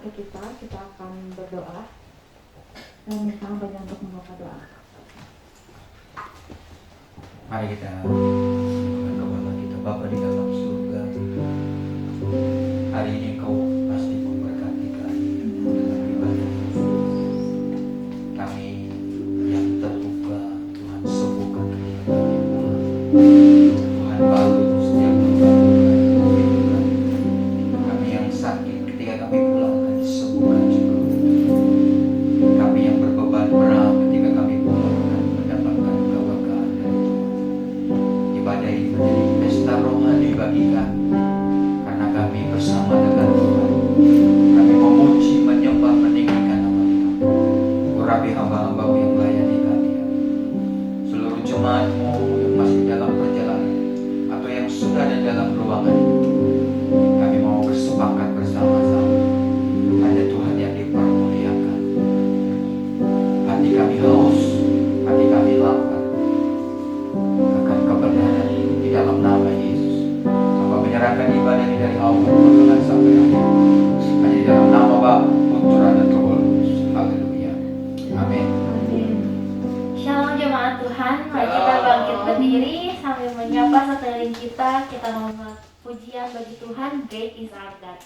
waktu kita akan berdoa dan minta banyak untuk membaca doa. Mari kita berdoa kita. Bapa di dalam surga, hari ini Kau pasti memberkati kami dengan ibadah kami yang terluka. Tuhan sembuhkan ketika kami pulang. Tuhan balut setiap luka kami yang sakit ketika kami pulang akan disembuhkan juga. Kami yang berbeban berat ketika kami pulang akan mendapatkan keberkahan dari Tuhan. Ibadah ini menjadi pesta rohani bagi kami, karena kami bersama dengan Tuhan. Kami memuji, menyembah, meninggikan nama Tuhan. Urapi hamba-hamba-Mu yang melayani kami, seluruh jemaat-Mu yang masih dalam perjalanan atau yang sudah ada dalam ruangan ini. Kami mau bersepakat bersama-sama, hanya Tuhan yang dipermuliakan. Hati kami haus, hati kami lapar akan kebenaran di dalam nama Yesus. Hamba menyerahkan ibadah ini dari awal pertengahan sampai akhir, hanya di dalam nama Bapa, Putra dan Roh Kudus. Haleluya. Amin. Shalom jemaat Tuhan, mari kita bangkit berdiri sambil menyapa sekeliling kita. Kita mau pujian bagi Tuhan, Great is our God.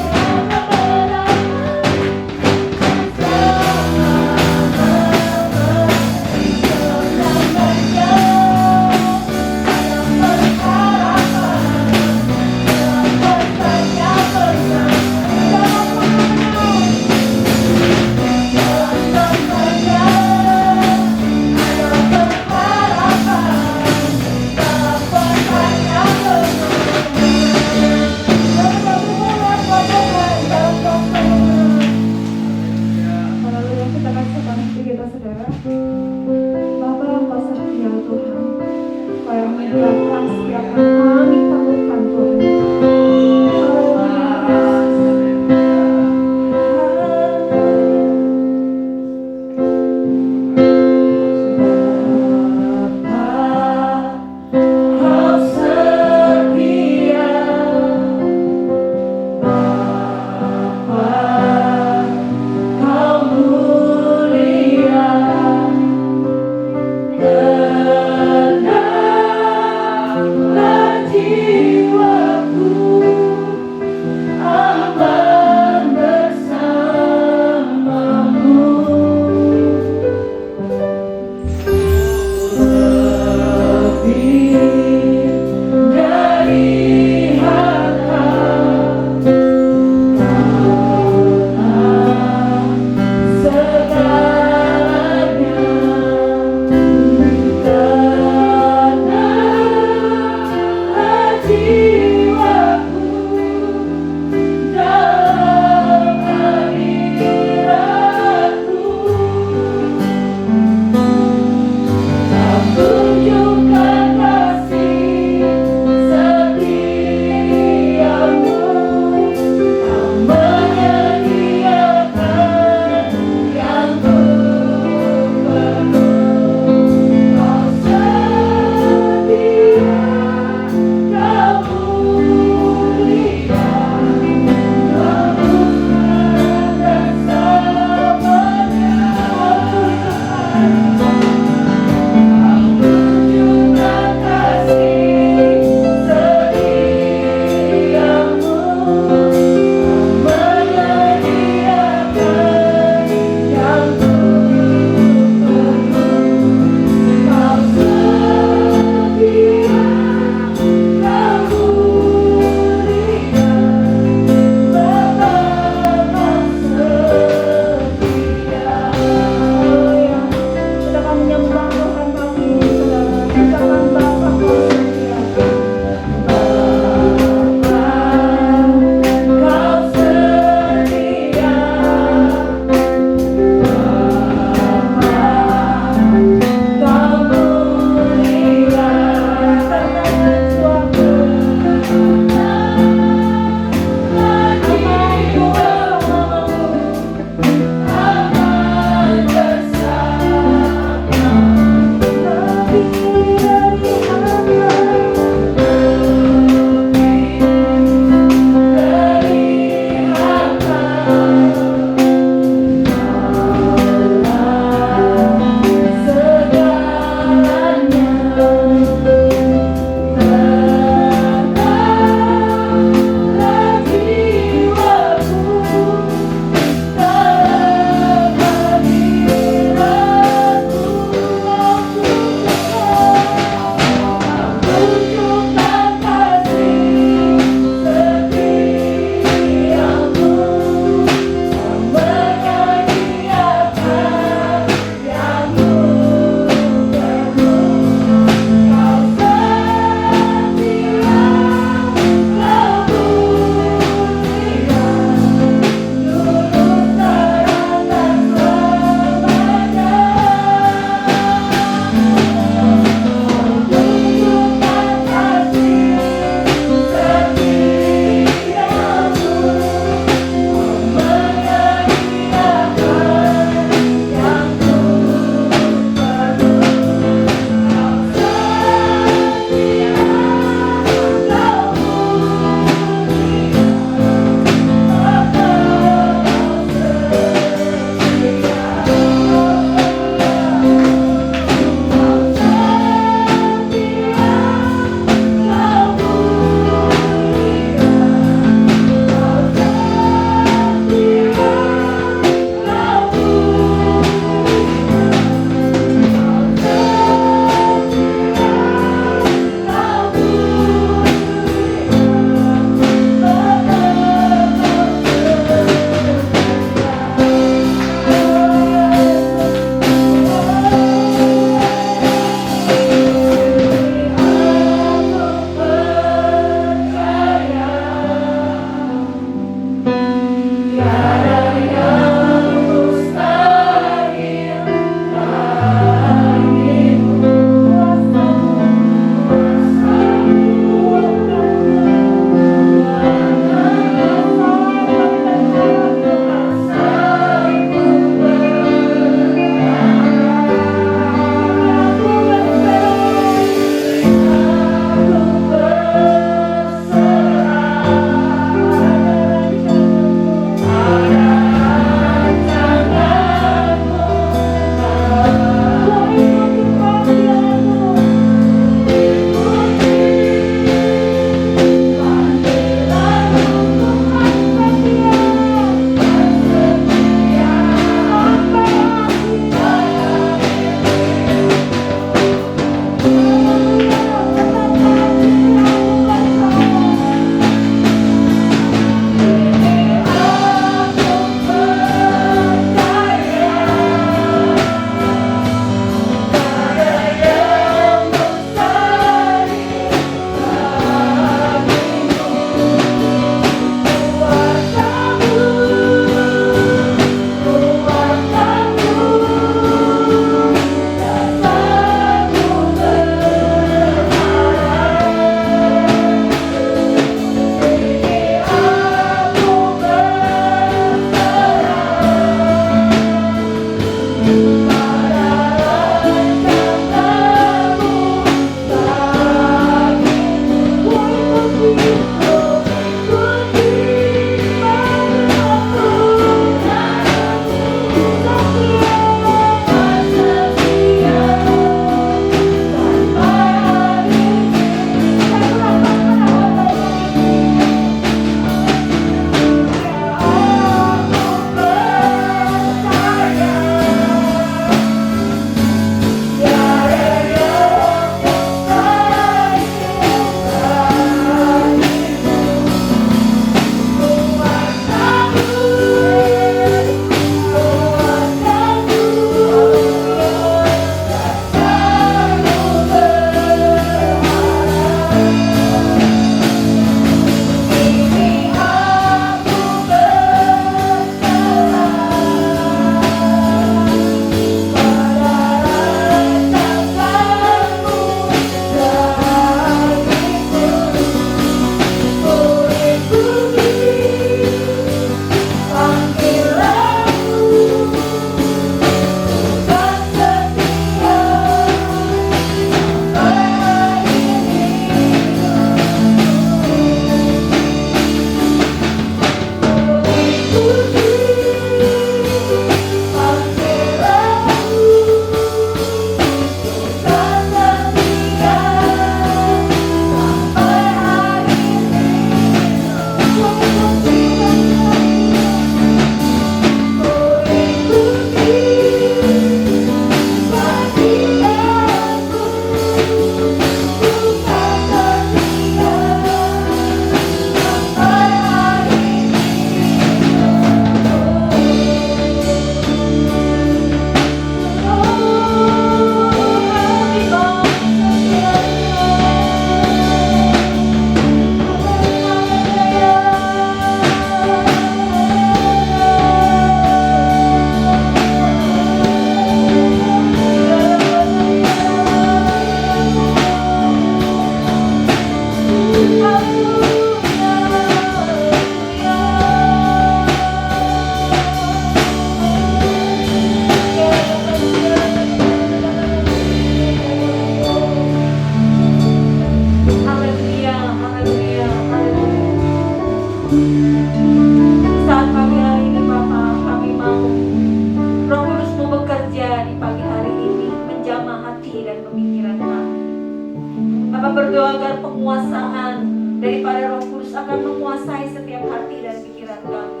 berdoa agar penguasaan daripada Roh Kudus akan menguasai setiap hati dan pikiran kami.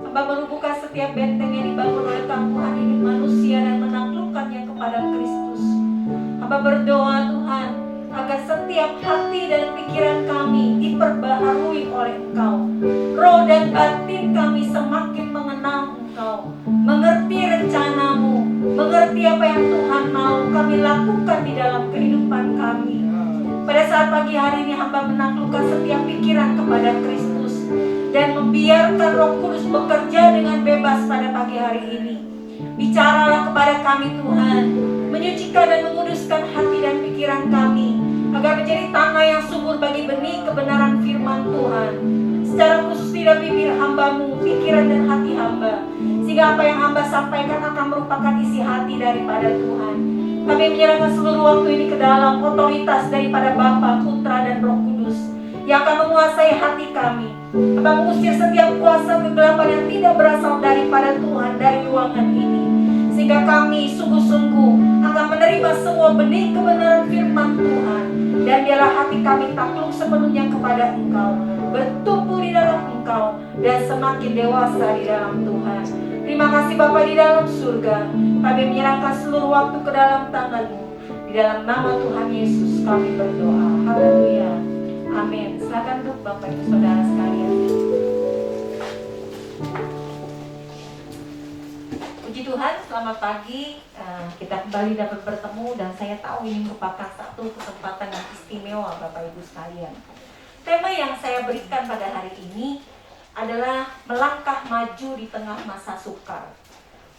Hamba merubuhkan setiap benteng yang dibangun oleh kampuhan ini manusia dan menaklukkannya kepada Kristus. Hamba berdoa Tuhan agar setiap hati dan pikiran kami diperbaharui oleh Engkau. Roh dan batin kami semakin mengenal Engkau, mengerti rencanamu, mengerti apa yang Tuhan mau kami lakukan di dalam kehidupan kami. Pada saat pagi hari ini hamba menaklukkan setiap pikiran kepada Kristus dan membiarkan Roh Kudus bekerja dengan bebas pada pagi hari ini. Bicaralah kepada kami Tuhan, menyucikan dan menguduskan hati dan pikiran kami, agar menjadi tanah yang subur bagi benih kebenaran firman Tuhan. Secara khusus di dalam bibir hamba-Mu, pikiran dan hati hamba, sehingga apa yang hamba sampaikan akan merupakan isi hati daripada Tuhan. Kami menyerahkan seluruh waktu ini ke dalam otoritas daripada Bapa, Putra, dan Roh Kudus yang akan menguasai hati kami. Hamba mengusir setiap kuasa kegelapan yang tidak berasal daripada Tuhan dari ruangan ini, sehingga kami sungguh-sungguh akan menerima semua benih kebenaran firman Tuhan. Dan biarlah hati kami takluk sepenuhnya kepada Engkau, bertumbuh di dalam Engkau, dan semakin dewasa di dalam Tuhan. Terima kasih Bapa di dalam surga. Kami menyerahkan seluruh waktu ke dalam tangan-Mu. Di dalam nama Tuhan Yesus kami berdoa. Haleluya. Amin. Silakan duduk Bapak Ibu Saudara sekalian. Puji Tuhan, selamat pagi. Kita kembali dapat bertemu dan saya tahu ini merupakan satu kesempatan yang istimewa Bapak Ibu sekalian. Tema yang saya berikan pada hari ini adalah melangkah maju di tengah masa sukar.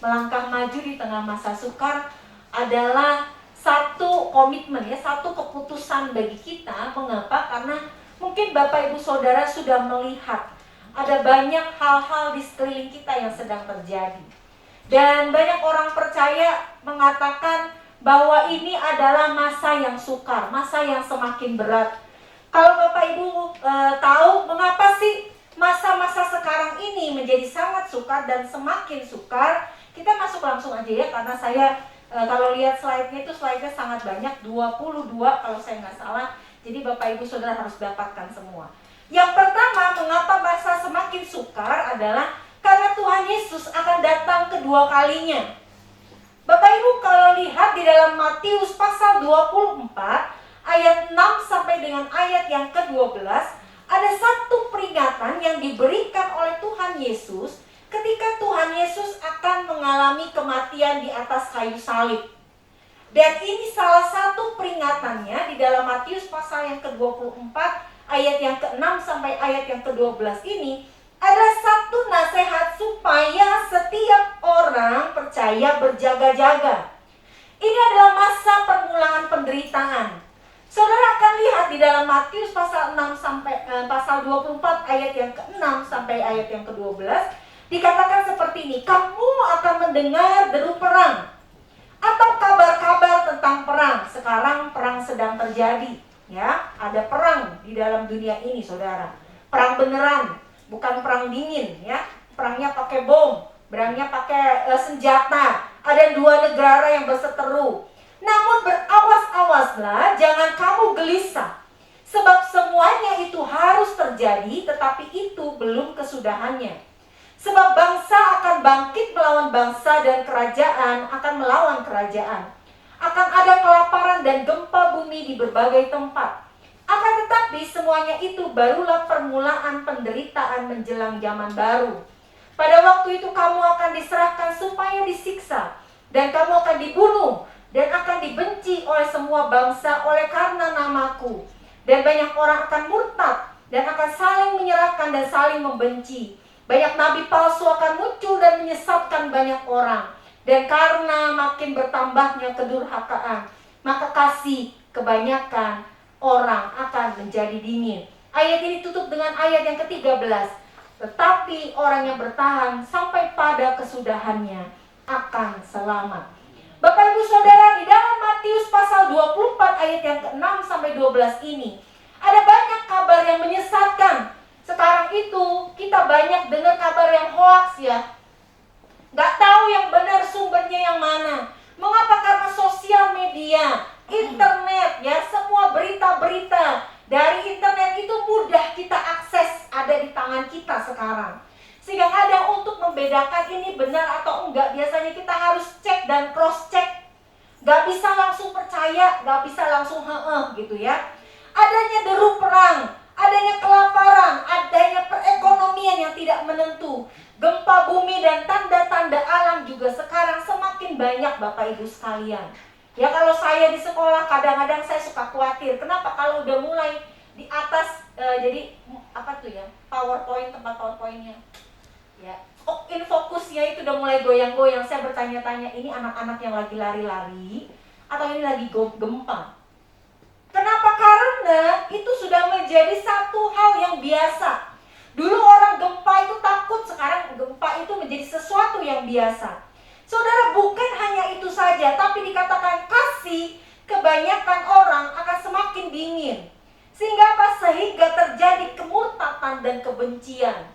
Melangkah maju di tengah masa sukar adalah satu komitmen ya, satu keputusan bagi kita. Mengapa? Karena mungkin Bapak Ibu Saudara sudah melihat ada banyak hal-hal di sekeliling kita yang sedang terjadi. Dan banyak orang percaya mengatakan bahwa ini adalah masa yang sukar, masa yang semakin berat. Kalau Bapak Ibu tahu mengapa sih masa-masa sekarang ini menjadi sangat sukar dan semakin sukar, kita masuk langsung aja ya, karena saya kalau lihat slide-nya itu slide-nya sangat banyak, 22 kalau saya nggak salah. Jadi Bapak Ibu Saudara harus dapatkan semua. Yang pertama, mengapa masa semakin sukar adalah karena Tuhan Yesus akan datang kedua kalinya. Bapak Ibu kalau lihat di dalam Matius pasal 24 ayat 6 sampai dengan ayat yang ke-12, ada satu peringatan yang diberikan oleh Tuhan Yesus ketika Tuhan Yesus akan mengalami kematian di atas kayu salib. Dan ini salah satu peringatannya di dalam Matius pasal yang ke-24 ayat yang ke-6 sampai ayat yang ke-12 ini adalah satu nasihat supaya setiap orang percaya berjaga-jaga. Ini adalah masa permulaan penderitaan. Saudara akan lihat di dalam Matius pasal 6 sampai pasal 24 ayat yang ke-6 sampai ayat yang ke-12 dikatakan seperti ini, kamu akan mendengar deru perang atau kabar-kabar tentang perang. Sekarang perang sedang terjadi, ya. Ada perang di dalam dunia ini, Saudara. Perang beneran, bukan perang dingin, ya. Perangnya pakai bom, perangnya pakai senjata. Ada dua negara yang berseteru. Namun berawas-awaslah, jangan kamu gelisah. Sebab semuanya itu harus terjadi, tetapi itu belum kesudahannya. Sebab bangsa akan bangkit melawan bangsa dan kerajaan akan melawan kerajaan. Akan ada kelaparan dan gempa bumi di berbagai tempat. Akan tetapi semuanya itu barulah permulaan penderitaan menjelang zaman baru. Pada waktu itu kamu akan diserahkan supaya disiksa, dan kamu akan dibunuh, dan akan dibenci oleh semua bangsa oleh karena namaku. Dan banyak orang akan murtad, dan akan saling menyerahkan dan saling membenci. Banyak nabi palsu akan muncul dan menyesatkan banyak orang. Dan karena makin bertambahnya kedurhakaan, maka kasih kebanyakan orang akan menjadi dingin. Ayat ini tutup dengan ayat yang ke-13. Tetapi orang yang bertahan sampai pada kesudahannya akan selamat. Bapak Ibu Saudara, di dalam Matius pasal 24 ayat yang ke-6 sampai 12 ini ada banyak kabar yang menyesatkan. Sekarang itu kita banyak dengar kabar yang hoax ya. Gak tahu yang benar sumbernya yang mana. Mengapa? Karena sosial media, internet ya, semua berita-berita dan cross check. Gak bisa langsung percaya, gak bisa langsung gitu ya. Adanya deru perang, adanya kelaparan, adanya perekonomian yang tidak menentu, gempa bumi dan tanda-tanda alam juga sekarang semakin banyak Bapak Ibu sekalian. Ya kalau saya di sekolah kadang-kadang saya suka khawatir. Kenapa kalau udah mulai di atas jadi apa tuh ya, PowerPoint, tempat PowerPoint-nya ya, infokusnya itu udah mulai goyang-goyang. Saya bertanya-tanya, ini anak-anak yang lagi lari-lari atau ini lagi gempa? Kenapa? Karena itu sudah menjadi satu hal yang biasa. Dulu orang gempa itu takut, sekarang gempa itu menjadi sesuatu yang biasa. Saudara, bukan hanya itu saja, tapi dikatakan kasih kebanyakan orang akan semakin dingin. Sehingga apa? Sehingga terjadi kemurtatan dan kebencian.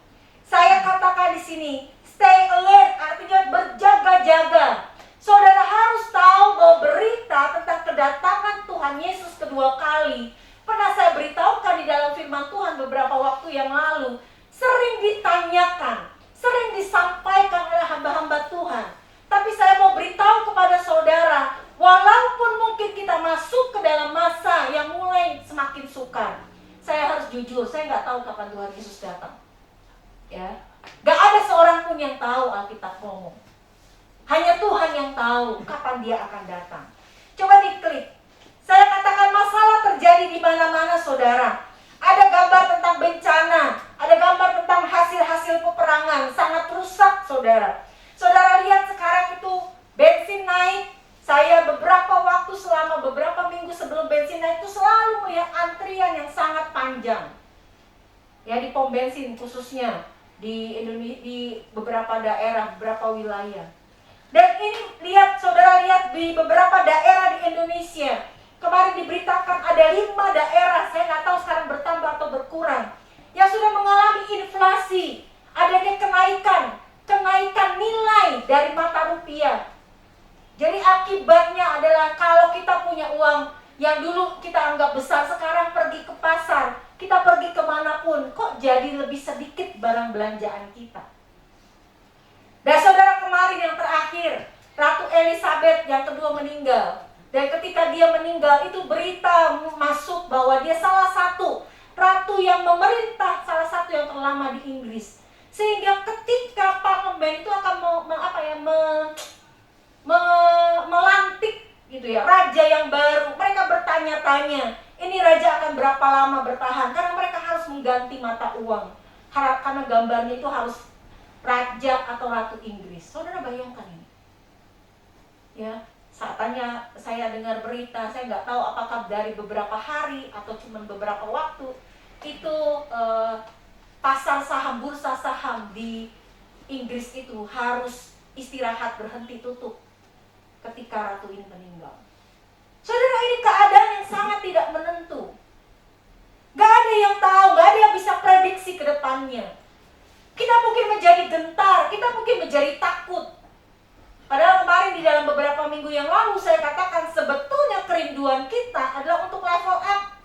Saya katakan di sini, stay alert, artinya berjaga-jaga. Saudara harus tahu bahwa berita tentang kedatangan Tuhan Yesus kedua kali, pernah saya beritahukan di dalam firman Tuhan beberapa waktu yang lalu, sering ditanyakan, sering disampaikan oleh hamba-hamba Tuhan. Tapi saya mau beritahu kepada saudara, walaupun mungkin kita masuk ke dalam masa yang mulai semakin sukar, saya harus jujur, saya nggak tahu kapan Tuhan Yesus datang. Ya, nggak ada seorang pun yang tahu, Alkitab ngomong. Hanya Tuhan yang tahu kapan Dia akan datang. Coba diklik. Saya katakan masalah terjadi di mana-mana, saudara. Ada gambar tentang bencana, ada gambar tentang hasil-hasil peperangan, sangat rusak, saudara. Saudara lihat sekarang itu bensin naik. Saya beberapa waktu selama beberapa minggu sebelum bensin naik itu selalu melihat antrian yang sangat panjang. Ya, di pom bensin khususnya di Indonesia, di beberapa daerah, beberapa wilayah. Dan ini lihat, saudara lihat di beberapa daerah di Indonesia. Kemarin diberitakan ada 5 daerah, saya nggak tahu sekarang bertambah atau berkurang, yang sudah mengalami inflasi, adanya kenaikan nilai dari mata rupiah. Jadi akibatnya adalah kalau kita punya uang yang dulu kita anggap besar, sekarang pergi ke pasar, kita pergi kemanapun, kok jadi lebih sedikit barang belanjaan kita. Dan saudara, kemarin yang terakhir, Ratu Elizabeth yang kedua meninggal. Dan ketika dia meninggal itu berita masuk bahwa dia salah satu ratu yang memerintah, salah satu yang terlama di Inggris. Sehingga ketika parlemen itu akan melantik gitu ya, raja yang baru, mereka bertanya-tanya, ini raja akan berapa lama bertahan? Karena mereka harus mengganti mata uang. Karena gambarnya itu harus raja atau ratu Inggris. Saudara bayangkan ini. Ya, saatnya saya dengar berita, saya nggak tahu apakah dari beberapa hari atau cuma beberapa waktu, itu pasar saham, bursa saham di Inggris itu harus istirahat, berhenti tutup ketika ratu ini meninggal. Saudara, ini keadaan yang sangat tidak menentu. Gak ada yang tahu, gak ada yang bisa prediksi ke depannya. Kita mungkin menjadi gentar, kita mungkin menjadi takut. Padahal kemarin di dalam beberapa minggu yang lalu saya katakan sebetulnya kerinduan kita adalah untuk level up.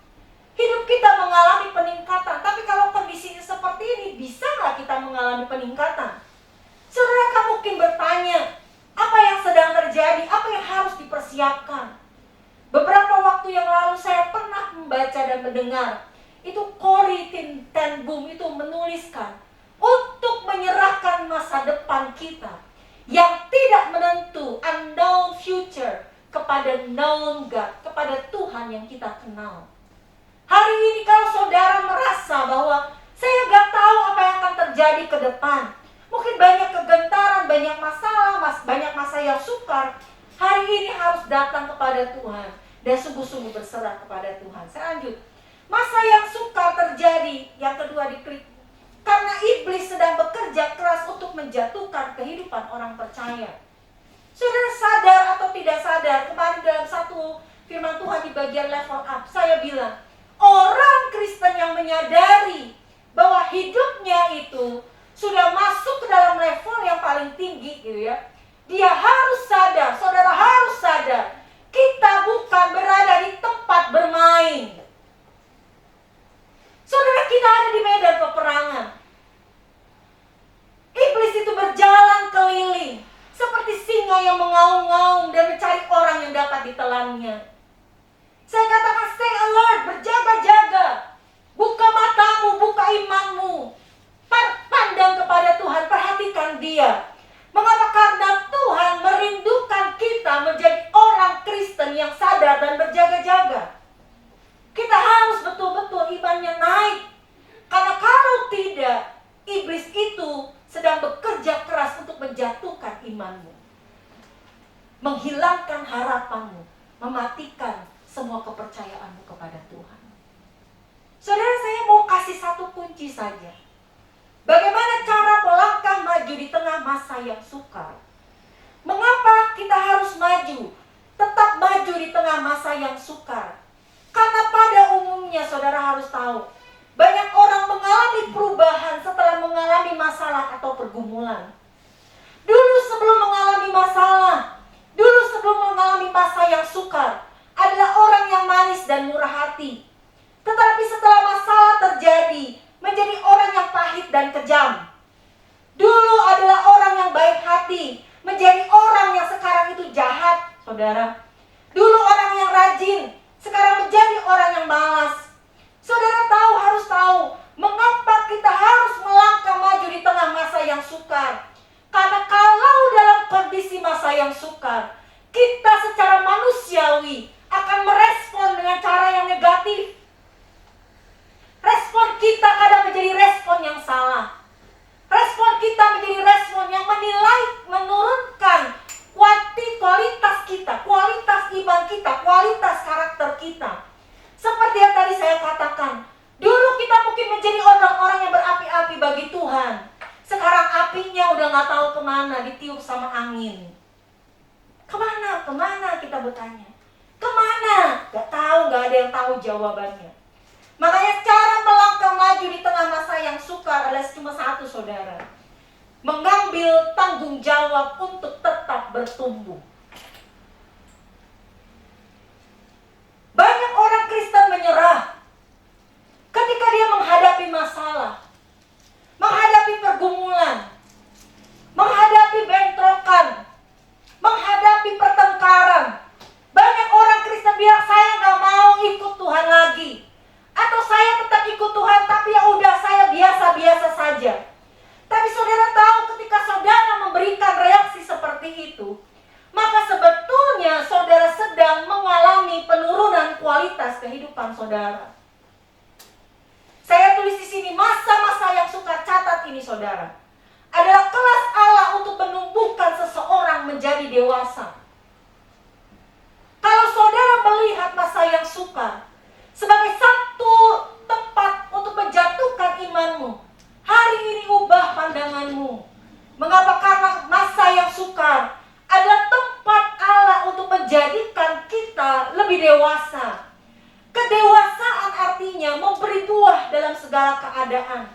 Hidup kita mengalami peningkatan, tapi kalau kondisinya seperti ini, bisa nggak kita mengalami peningkatan? Saudara kan mungkin bertanya, apa yang sedang terjadi, apa yang harus dipersiapkan? Beberapa waktu yang lalu saya pernah membaca dan mendengar, itu Corrie ten Boom itu menuliskan, untuk menyerahkan masa depan kita yang tidak menentu, unknown future, kepada known God, kepada Tuhan yang kita kenal. Hari ini kalau saudara merasa bahwa saya gak tahu apa yang akan terjadi ke depan, mungkin banyak kegentaran, banyak masalah, banyak masa yang sukar, hari ini harus datang kepada Tuhan dan sungguh-sungguh berserah kepada Tuhan. Saya lanjut. Masa yang sukar terjadi, yang kedua diklik, karena iblis sedang bekerja keras untuk menjatuhkan kehidupan orang percaya. Saudara sadar atau tidak sadar, kemarin dalam satu firman Tuhan di bagian level up, saya bilang, orang Kristen yang menyadari bahwa hidupnya itu sudah masuk ke dalam level yang paling tinggi gitu ya, dia harus sadar, saudara harus sadar, kita bukan berada di tempat bermain. Saudara, kita ada di medan peperangan. Iblis itu berjalan keliling seperti singa yang mengaum mengaum-ngaum dan mencari orang yang dapat ditelannya. Saya katakan stay alert, berjaga-jaga. Buka matamu, buka imanmu. Pandang kepada Tuhan, perhatikan Dia. Mengapa? Karena Tuhan merindukan kita menjadi orang Kristen yang sadar dan berjaga-jaga. Kita harus betul-betul imannya naik. Karena kalau tidak, iblis itu sedang bekerja keras untuk menjatuhkan imanmu, menghilangkan harapanmu, mematikan semua kepercayaanmu kepada Tuhan. Saudara, saya mau kasih satu kunci saja. Bagaimana cara melangkah maju di tengah masa yang sukar? Mengapa kita harus maju? Tetap maju di tengah masa yang sukar. Karena pada umumnya saudara harus tahu, banyak orang mengalami perubahan setelah mengalami masalah atau pergumulan. Dulu sebelum mengalami masalah, dulu sebelum mengalami masa yang sukar, adalah orang yang manis dan murah hati. Tetapi setelah masalah terjadi, menjadi orang yang pahit dan kejam. Dulu adalah orang yang baik hati, menjadi orang yang sekarang itu jahat, saudara. Dulu orang yang rajin, sekarang menjadi orang yang malas. Saudara harus tahu, mengapa kita harus melangkah maju di tengah masa yang sukar. Karena kalau dalam kondisi masa yang sukar, kita secara manusiawi akan merespon dengan cara yang negatif. Respon kita kadang menjadi respon yang salah. Respon kita menjadi respon yang menurunkan kualitas kita, kualitas iman kita, kualitas karakter kita. Seperti yang tadi saya katakan, dulu kita mungkin menjadi orang-orang yang berapi-api bagi Tuhan. Sekarang apinya udah gak tahu kemana, ditiup sama angin. Kemana kita bertanya? Kemana? Gak tahu, gak ada yang tahu jawabannya. Makanya cara melangkah maju di tengah masa yang sukar adalah cuma satu, saudara. Mengambil tanggung jawab untuk tetap bertumbuh. Banyak orang Kristen menyerah ketika dia menghadapi masalah, menghadapi pergumulan, menghadapi bentrokan, menghadapi pertengkaran. Banyak orang Kristen bilang, saya gak mau ikut Tuhan lagi. Atau saya tetap ikut Tuhan, tapi ya udah, saya biasa-biasa saja. Tapi saudara tahu, ketika saudara memberikan reaksi seperti itu, maka sebetulnya saudara sedang mengalami penurunan kualitas kehidupan saudara. Saya tulis di sini, masa-masa yang sukar, catat ini saudara, adalah kelas Allah untuk menumbuhkan seseorang menjadi dewasa. Kalau saudara melihat masa yang sukar sebagai satu tempat untuk menjatuhkan imanmu, hari ini ubah pandanganmu. Mengapa? Karena masa yang sukar adalah tempat Allah untuk menjadikan kita lebih dewasa. Kedewasaan artinya memberi buah dalam segala keadaan.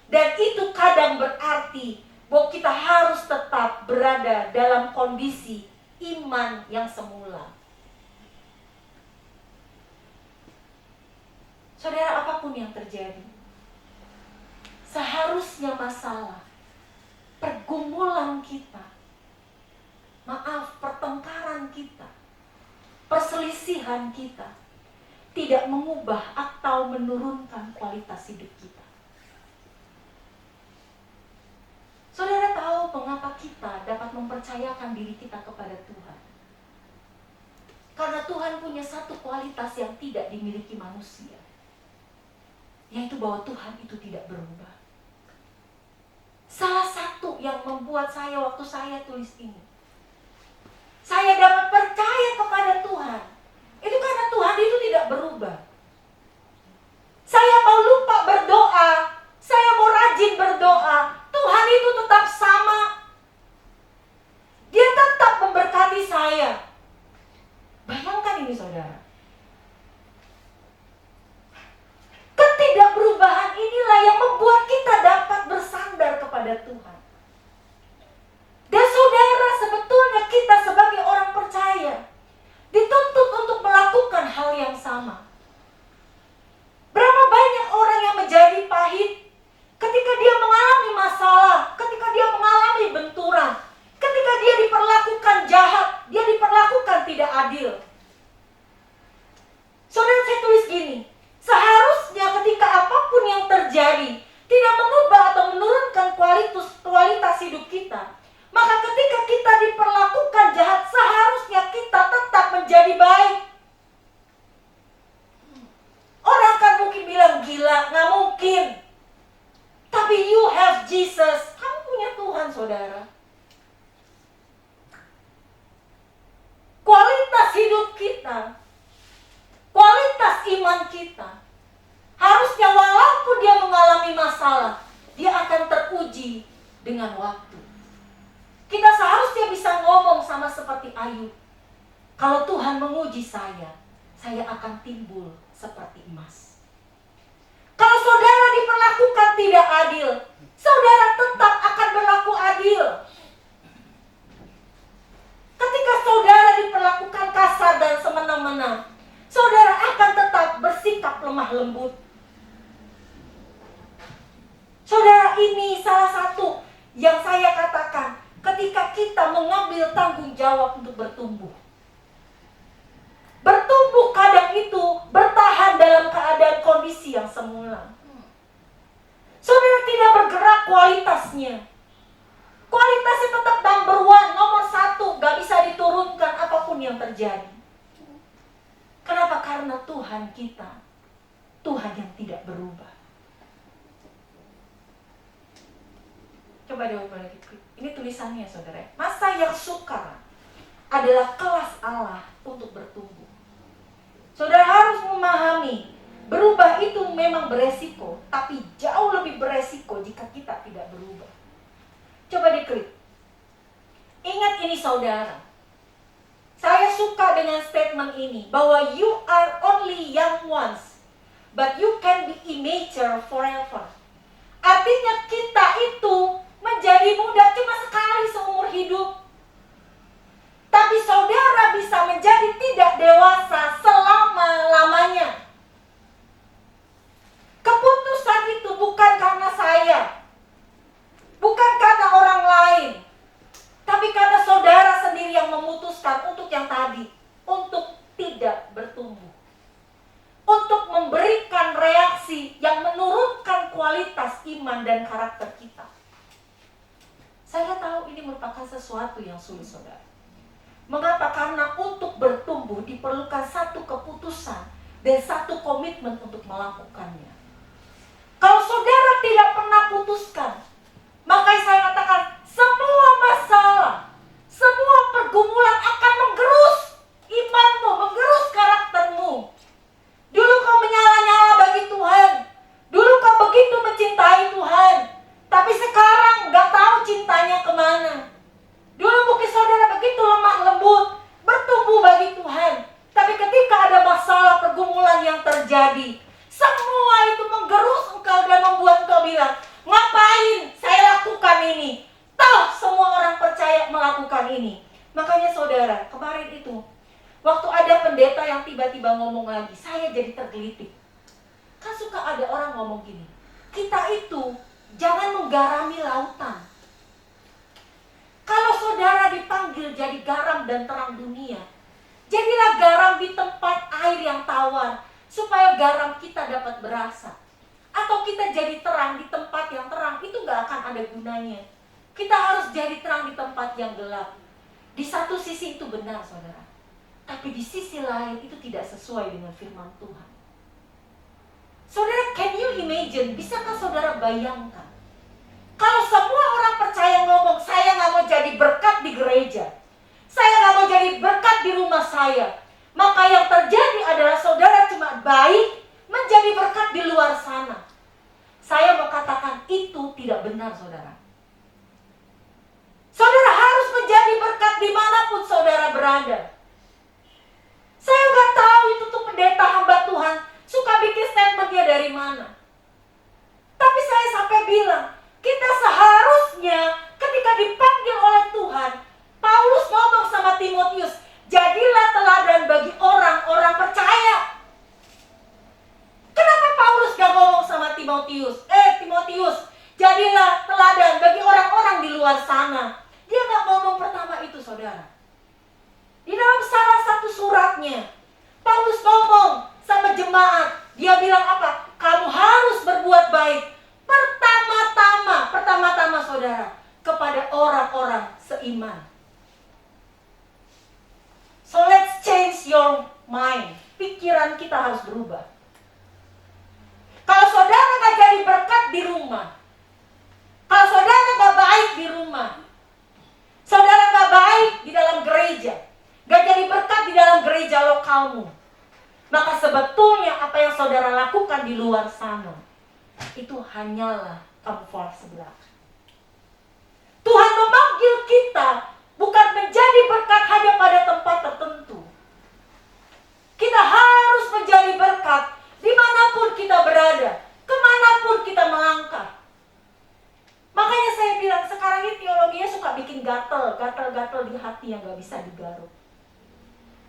Dan itu kadang berarti bahwa kita harus tetap berada dalam kondisi iman yang semula. Saudara, apapun yang terjadi, seharusnya masalah, pergumulan kita, pertengkaran kita, perselisihan kita, tidak mengubah atau menurunkan kualitas hidup kita. Saudara tahu mengapa kita dapat mempercayakan diri kita kepada Tuhan? Karena Tuhan punya satu kualitas yang tidak dimiliki manusia, yaitu bahwa Tuhan itu tidak berubah. Salah satu yang membuat saya waktu saya tulis ini, saya dapat percaya kepada Tuhan, itu karena Tuhan itu tidak berubah. Saya mau lupa berdoa, saya mau rajin berdoa, Tuhan itu tetap sama. Dia tetap memberkati saya. Bayangkan ini saudara. Ketidakberubahan inilah yang membuat kita dapat bersandar kepada Tuhan. Dan saudara, sebetulnya kita sebagai orang percaya dituntut untuk melakukan hal yang sama. Berapa banyak orang yang menjadi pahit ketika dia mengalami masalah, ketika dia mengalami benturan, ketika dia diperlakukan jahat, dengan waktu. Kita seharusnya bisa ngomong sama seperti Ayub. Kalau Tuhan menguji saya akan timbul seperti emas. Kalau saudara diperlakukan tidak adil, saudara tetap akan berlaku adil. Ketika saudara diperlakukan kasar dan semena-mena, saudara akan tetap bersikap lemah lembut. Saudara, ini salah satu yang saya katakan ketika kita mengambil tanggung jawab untuk bertumbuh. Bertumbuh kadang itu bertahan dalam keadaan kondisi yang semula. Saudara tidak bergerak kualitasnya. Kualitasnya tetap number one, nomor 1, gak bisa diturunkan apapun yang terjadi. Kenapa? Karena Tuhan kita, Tuhan yang tidak berubah. Coba diulang lagi. Ini tulisannya saudara. Masa yang sukar adalah kelas Allah untuk bertumbuh. Saudara harus memahami, berubah itu memang beresiko, tapi jauh lebih beresiko jika kita tidak berubah. Coba diklik. Ingat ini saudara. Saya suka dengan statement ini, bahwa you are only young once, but you can be immature forever. Artinya kita itu menjadi muda cuma sekali seumur hidup. Tapi saudara bisa menjadi tidak dewasa selama-lamanya. Keputusan itu bukan karena saya, bukan karena orang lain, tapi karena saudara sendiri yang memutuskan untuk yang tadi, untuk tidak bertumbuh, untuk memberikan reaksi yang menurunkan kualitas iman dan karakter kita. Saya tahu ini merupakan sesuatu yang sulit, saudara. Mengapa? Karena untuk bertumbuh diperlukan satu keputusan dan satu komitmen untuk melakukannya. Kalau saudara tidak pernah putuskan, maka saya katakan semua masalah, semua pergumulan akan menggerus imanmu, menggerus karaktermu. Dulu kau menyala-nyala bagi Tuhan, dulu kau begitu mencintai Tuhan, tapi sekarang gak tahu cintanya kemana. Dulu mungkin saudara begitu lemah lembut, bertumbuh bagi Tuhan, tapi ketika ada masalah pergumulan yang terjadi, semua itu menggerus engkau dan membuat engkau bilang, ngapain saya lakukan ini? Toh semua orang percaya melakukan ini. Makanya saudara, kemarin itu waktu ada pendeta yang tiba-tiba ngomong lagi, saya jadi tergelitik. Kan suka ada orang ngomong gini, kita itu jangan menggarami lautan. Kalau saudara dipanggil jadi garam dan terang dunia, jadilah garam di tempat air yang tawar, supaya garam kita dapat berasa. Atau kita jadi terang di tempat yang terang, itu gak akan ada gunanya. Kita harus jadi terang di tempat yang gelap. Di satu sisi itu benar saudara, tapi di sisi lain itu tidak sesuai dengan firman Tuhan. Saudara, can you imagine? Bisakah saudara bayangkan? Kalau semua orang percaya ngomong, saya gak mau jadi berkat di gereja, saya gak mau jadi berkat di rumah saya, maka yang terjadi adalah saudara cuma baik menjadi berkat di luar sana. Saya mau katakan itu tidak benar saudara. Saudara harus menjadi berkat dimanapun saudara berada. Saya gak tahu itu tuh pendeta hamba Tuhan suka bikin statementnya dari mana. Tapi saya sampai bilang, kita seharusnya ketika dipanggil oleh Tuhan, Paulus ngomong sama Timotius, jadilah teladan bagi orang-orang percaya. Kenapa Paulus gak ngomong sama Timotius, Timotius, jadilah teladan bagi orang-orang di luar sana? Dia gak ngomong pertama itu saudara. Di dalam salah satu suratnya, Paulus ngomong sama jemaat, dia bilang apa? Kamu harus berbuat baik. Pertama-tama saudara, kepada orang-orang seiman. So let's change your mind. Pikiran kita harus berubah. Kalau saudara gak jadi berkat di rumah, kalau saudara gak baik di rumah, saudara gak baik di dalam gereja, gak jadi berkat di dalam gereja lokalmu, maka sebetulnya apa yang saudara lakukan di luar sana itu hanyalah camouflage belaka. Tuhan memanggil kita bukan menjadi berkat hanya pada tempat tertentu. Kita harus menjadi berkat dimanapun kita berada, kemanapun kita melangkah. Makanya saya bilang sekarang ini teologinya suka bikin gatel di hati yang gak bisa digaruk.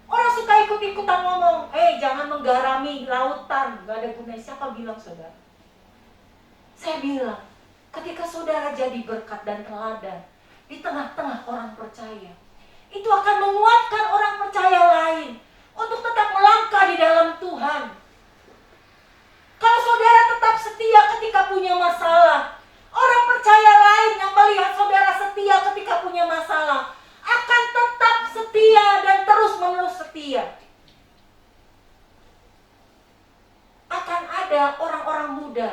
Orang suka ikut-ikutan ngomong, jangan menggarami lautan, gak ada gunanya. Siapa bilang, saudara? Saya bilang, ketika saudara jadi berkat dan teladan di tengah-tengah orang percaya, itu akan menguatkan orang percaya lain untuk tetap melangkah di dalam Tuhan. Kalau saudara tetap setia ketika punya masalah, orang percaya lain yang melihat saudara setia ketika punya masalah akan tetap setia dan terus-menerus setia. Akan ada orang-orang muda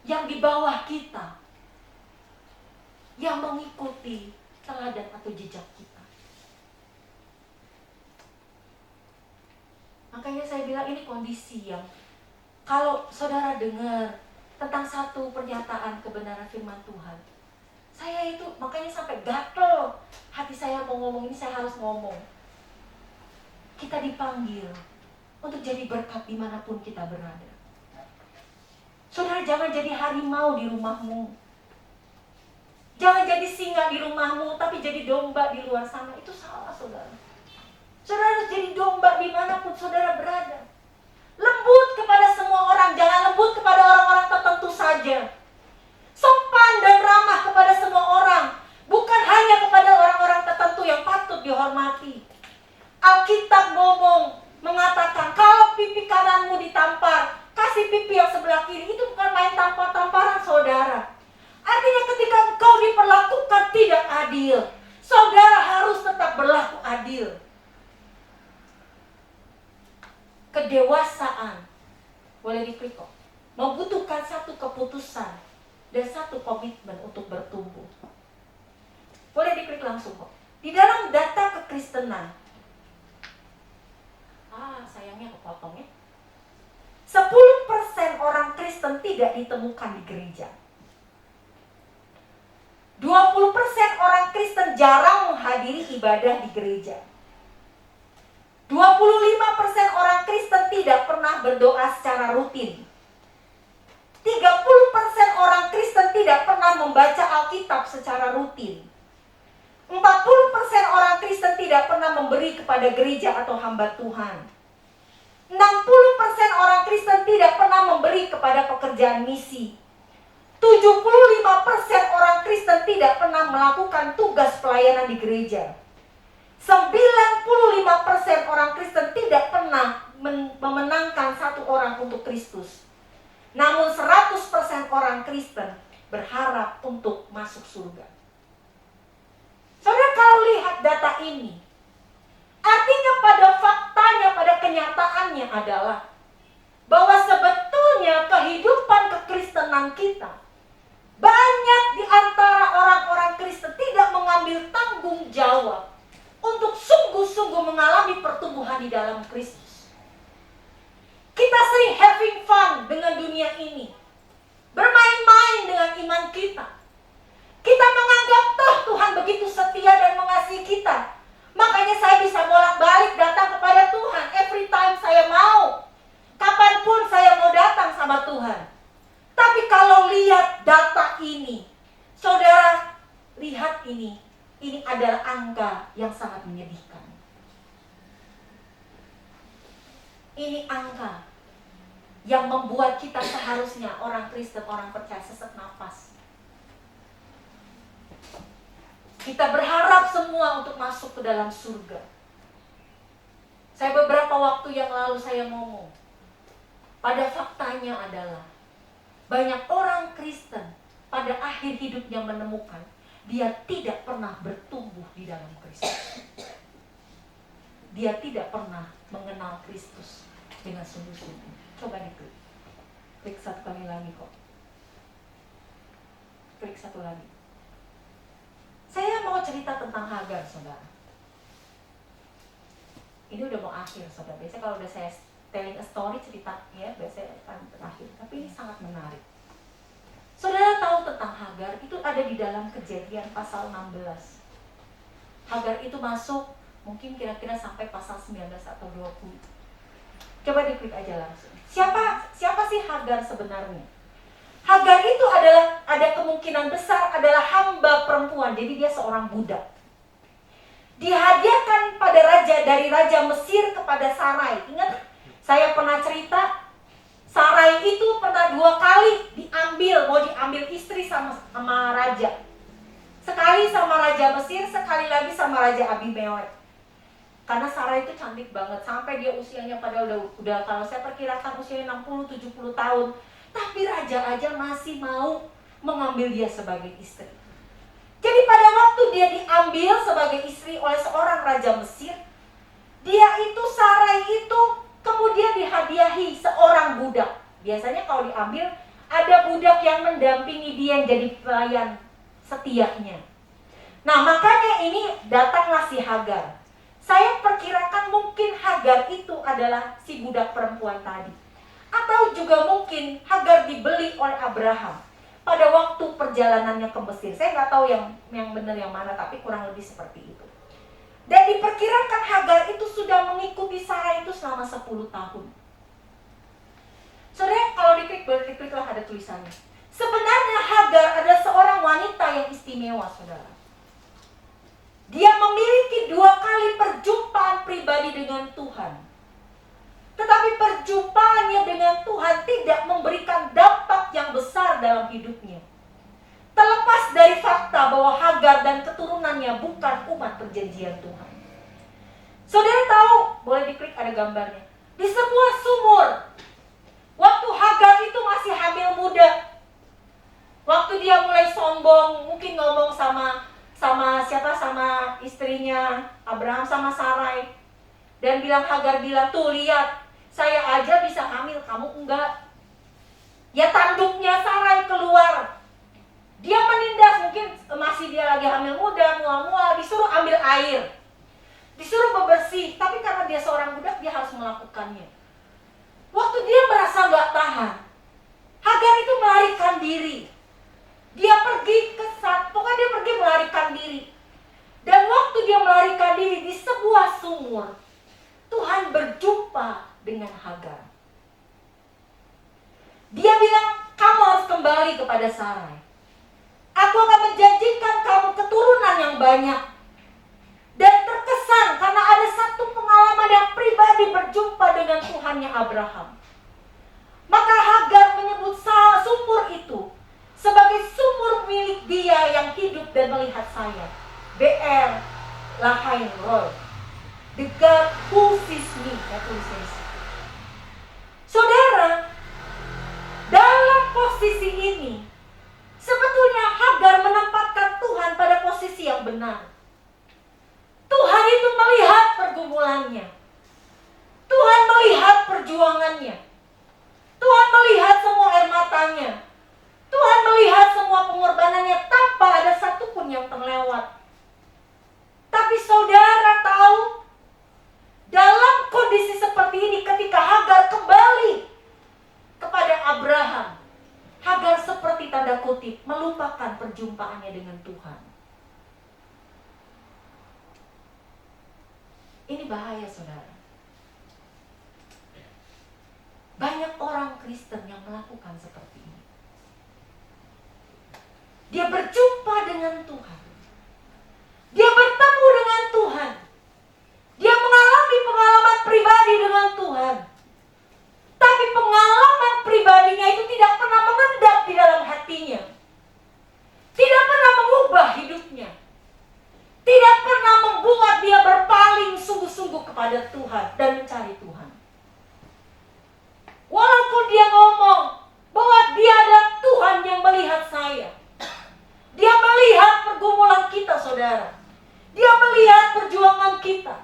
yang di bawah kita yang mengikuti teladan atau jejak kita. Makanya saya bilang ini kondisi yang kalau saudara dengar tentang satu pernyataan kebenaran firman Tuhan, saya itu makanya sampai gatel hati saya mau ngomong ini, saya harus ngomong. Kita dipanggil untuk jadi berkat dimanapun kita berada. Saudara jangan jadi harimau di rumahmu. Jangan jadi singa di rumahmu, tapi jadi domba di luar sana. Itu salah, saudara. Saudara harus jadi domba dimanapun saudara berada. Lembut kepada semua orang, jangan lembut kepada orang-orang tertentu saja. Sopan dan ramah kepada semua orang, bukan hanya kepada orang-orang tertentu yang patut dihormati. Alkitab mengatakan, kalau pipi kananmu ditampar, kasih pipi yang sebelah kiri. Itu bukan main tampar-tamparan, saudara. Artinya ketika engkau diperlakukan tidak adil, saudara harus tetap berlaku adil. Kedewasaan, boleh diklik kok, membutuhkan satu keputusan dan satu komitmen untuk bertumbuh. Boleh diklik langsung kok. Di dalam data kekristenan, sayangnya kepotong ya. 10% orang Kristen tidak ditemukan di gereja. 20% orang Kristen jarang menghadiri ibadah di gereja. 25% orang Kristen tidak pernah berdoa secara rutin. 30% orang Kristen tidak pernah membaca Alkitab secara rutin. 40% orang Kristen tidak pernah memberi kepada gereja atau hamba Tuhan. 60% orang Kristen tidak pernah memberi kepada pekerjaan misi. 75% orang Kristen tidak pernah melakukan tugas pelayanan di gereja. 95% orang Kristen tidak pernah memenangkan satu orang untuk Kristus. Namun 100% orang Kristen berharap untuk masuk surga. Saudara kalau lihat data ini, artinya pada faktanya, pada kenyataannya adalah bahwa sebetulnya kehidupan kekristenan kita, banyak di antara orang-orang Kristen tidak mengambil tanggung jawab untuk sungguh-sungguh mengalami pertumbuhan di dalam Kristus. Kita sering having fun dengan dunia ini, bermain-main dengan iman kita. Kita menganggap toh Tuhan begitu setia dan mengasihi kita, makanya saya bisa bolak-balik datang kepada Tuhan every time saya mau, kapanpun saya mau datang sama Tuhan. Tapi kalau lihat data ini, saudara lihat ini adalah angka yang sangat menyedihkan. Ini angka yang membuat kita seharusnya orang Kristen, orang percaya sesak nafas. Kita berharap semua untuk masuk ke dalam surga. Saya beberapa waktu yang lalu saya ngomong, pada faktanya adalah banyak orang Kristen pada akhir hidupnya menemukan dia tidak pernah bertumbuh di dalam Kristus. Dia tidak pernah mengenal Kristus dengan sungguh-sungguh. Coba diklik. Klik satu kali lagi kok. Klik satu lagi. Saya mau cerita tentang Hagar, saudara. Ini udah mau akhir, saudara. Biasanya kalau udah saya telling a story, cerita ya, biasanya akan berakhir. Tapi ini sangat menarik. Saudara tahu tahu tentang Hagar itu ada di dalam Kejadian pasal 16. Hagar itu masuk mungkin kira-kira sampai pasal 19 atau 20. Coba diklik aja langsung. Siapa sih Hagar sebenarnya? Hagar itu ada kemungkinan besar adalah hamba perempuan. Jadi dia seorang budak. Dihadiahkan pada dari raja Mesir kepada Sarai. Ingat, saya pernah cerita Sarai itu pernah 2 kali mau diambil istri sama raja. Sekali sama raja Mesir, sekali lagi sama raja Abimelek. Karena Sarai itu cantik banget, sampai dia usianya padahal udah kalau saya perkirakan usianya 60-70 tahun. Tapi raja aja masih mau mengambil dia sebagai istri. Jadi pada waktu dia diambil sebagai istri oleh seorang raja Mesir, Sarai itu kemudian dihadiahi seorang budak. Biasanya kalau diambil, ada budak yang mendampingi dia yang jadi pelayan setianya. Nah, makanya ini datanglah si Hagar. Saya perkirakan mungkin Hagar itu adalah si budak perempuan tadi. Atau juga mungkin Hagar dibeli oleh Abraham pada waktu perjalanannya ke Mesir. Saya nggak tahu yang benar yang mana, tapi kurang lebih seperti itu. Dan diperkirakan Hagar itu sudah mengikuti Sarai itu selama 10 tahun. Saudara, kalau diklik-kliklah ada tulisannya. Sebenarnya Hagar adalah seorang wanita yang istimewa, saudara. Dia memiliki 2 kali perjumpaan pribadi dengan Tuhan. Tetapi perjumpaannya dengan Tuhan tidak memberikan dampak yang besar dalam hidupnya. Terlepas dari fakta bahwa Hagar dan keturunannya bukan umat perjanjian Tuhan. Saudara tahu, boleh diklik ada gambarnya. Di sebuah sumur, waktu Hagar itu masih hamil muda, waktu dia mulai sombong, mungkin ngomong sama istrinya Abraham, sama Sarai, dan Hagar bilang, tuh lihat, saya aja bisa hamil, kamu enggak. Ya tanduknya Sarai keluar. Dia menindas, mungkin masih dia lagi hamil muda, mual-mual, disuruh ambil air, disuruh bebersih, tapi karena dia seorang budak, dia harus melakukannya. Waktu dia merasa gak tahan, Hagar itu melarikan diri. Dia pergi pokoknya dia pergi melarikan diri. Dan waktu dia melarikan diri di sebuah sumur, Tuhan berjumpa dengan Hagar. Dia bilang, kamu harus kembali kepada Sarai. Aku akan menjanjikan kamu keturunan yang banyak. Dan terkesan karena ada satu pengalaman yang pribadi berjumpa dengan Tuhannya Abraham. Maka Hagar menyebut sumur itu sebagai sumur milik dia yang hidup dan melihat saya. BR Lahain Roy. The God who sees me. Saudara, dalam posisi ini, sebetulnya Hagar menempatkan Tuhan pada posisi yang benar. Tuhan itu melihat pergumulannya. Tuhan melihat perjuangannya. Tuhan melihat semua air matanya. Tuhan melihat semua pengorbanannya tanpa ada satupun yang terlewat. Tapi saudara tahu, dalam kondisi seperti ini ketika Hagar kembali kepada Abraham, Hagar seperti tanda kutip melupakan perjumpaannya dengan Tuhan. Ini bahaya, saudara. Banyak orang Kristen yang melakukan seperti ini. Dia berjumpa dengan Tuhan. Dia bertemu dengan Tuhan. Dia mengalami pengalaman pribadi dengan Tuhan. Tapi pengalaman pribadinya itu tidak pernah mengendap di dalam hatinya. Tidak pernah mengubah hidupnya. Tidak pernah membuat dia berpaling sungguh-sungguh kepada Tuhan dan mencari Tuhan. Walaupun dia ngomong bahwa dia adalah Tuhan yang melihat saya. Dia melihat pergumulan kita, saudara. Dia melihat perjuangan kita.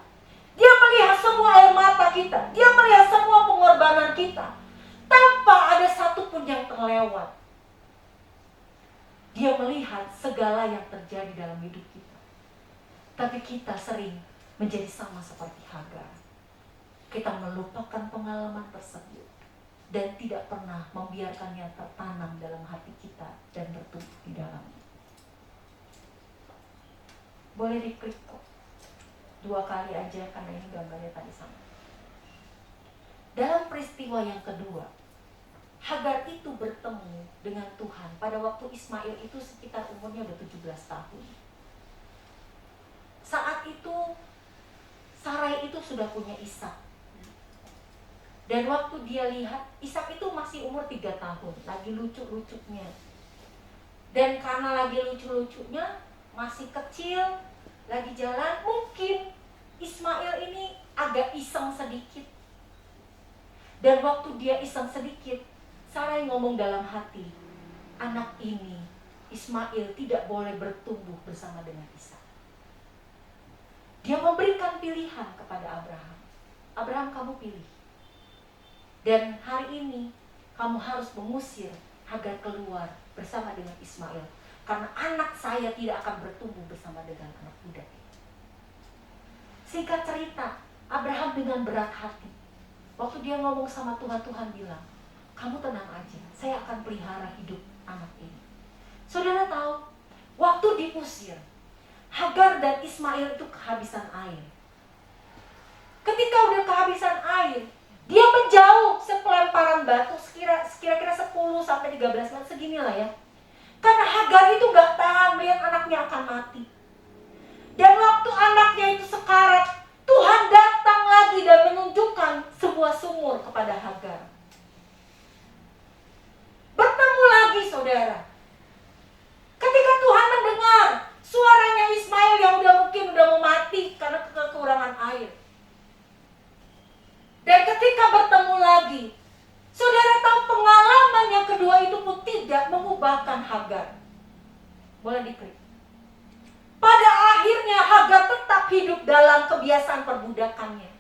Dia melihat semua air mata kita. Dia melihat semua pengorbanan kita. Tanpa ada satupun yang terlewat. Dia melihat segala yang terjadi dalam hidup kita. Tapi kita sering menjadi sama seperti Hagar. Kita melupakan pengalaman tersebut. dan tidak pernah membiarkannya tertanam dalam hati kita dan bertumbuh di dalamnya. Boleh diklik kok 2 kali aja karena ini gambarnya tadi sama. Dalam peristiwa yang kedua, Hagar itu bertemu dengan Tuhan pada waktu Ismail itu sekitar umurnya udah 17 tahun. Saat itu Sarai itu sudah punya Ishak. Dan waktu dia lihat Ishak itu masih umur 3 tahun, lagi lucu-lucunya. Dan karena lagi lucu-lucunya, masih kecil, lagi jalan, mungkin Ismail ini agak iseng sedikit. Dan waktu dia iseng sedikit, Sarai ngomong dalam hati, anak ini, Ismail, tidak boleh bertumbuh bersama dengan Ishak. Dia memberikan pilihan kepada Abraham. Abraham, kamu pilih. Dan hari ini kamu harus mengusir Hagar keluar bersama dengan Ismail. Karena anak saya tidak akan bertumbuh bersama dengan anak budak. Singkat cerita, Abraham dengan berat hati. Waktu dia ngomong sama Tuhan, Tuhan bilang, kamu tenang aja, saya akan pelihara hidup anak ini. Saudara tahu, waktu diusir, Hagar dan Ismail itu kehabisan air. Ketika udah kehabisan air, dia menjauh sepelemparan batu kira-kira 10-13 meter seginilah ya. Karena Hagar itu gak tahan melihat anaknya akan mati. Dan waktu anaknya itu sekarat, Tuhan datang lagi dan menunjukkan sebuah sumur kepada Hagar. Bertemu lagi saudara. Ketika Tuhan mendengar suaranya Ismail yang mungkin udah mau mati karena kekurangan air. Dan ketika bertemu lagi, saudara tahu pengalaman yang kedua itu pun tidak mengubahkan Hagar. Boleh diklik. Pada akhirnya Hagar tetap hidup dalam kebiasaan perbudakannya.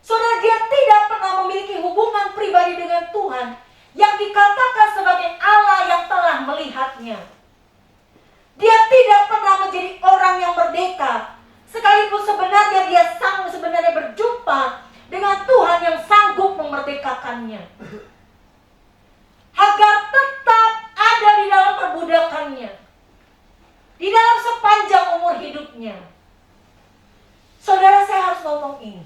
Saudara, dia tidak pernah memiliki hubungan pribadi dengan Tuhan yang dikatakan sebagai Allah yang telah melihatnya. Dia tidak pernah menjadi orang yang merdeka, sekalipun sebenarnya dia sebenarnya berjumpa dengan Tuhan yang sanggup memerdekakannya. Hagar tetap ada di dalam perbudakannya, di dalam sepanjang umur hidupnya. Saudara, saya harus ngomong ini.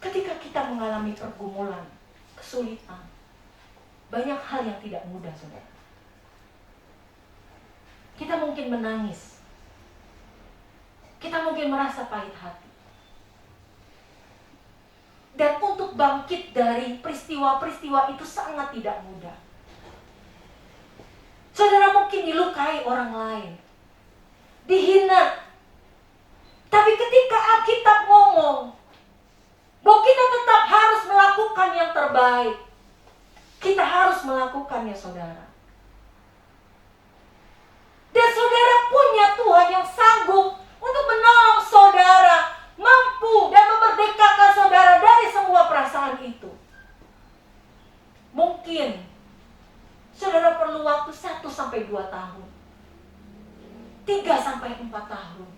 Ketika kita mengalami pergumulan, kesulitan, banyak hal yang tidak mudah, saudara. Kita mungkin menangis. Kita mungkin merasa pahit hati. Dan untuk bangkit dari peristiwa-peristiwa itu sangat tidak mudah. Saudara mungkin dilukai orang lain, dihina. Tapi ketika Alkitab ngomong bahwa kita tetap harus melakukan yang terbaik, kita harus melakukannya, saudara. Dan saudara punya Tuhan yang sanggup untuk menolong saudara, mampu dan memerdekakan saudara dari semua perasaan itu. Mungkin saudara perlu waktu 1-2 tahun, 3-4 tahun.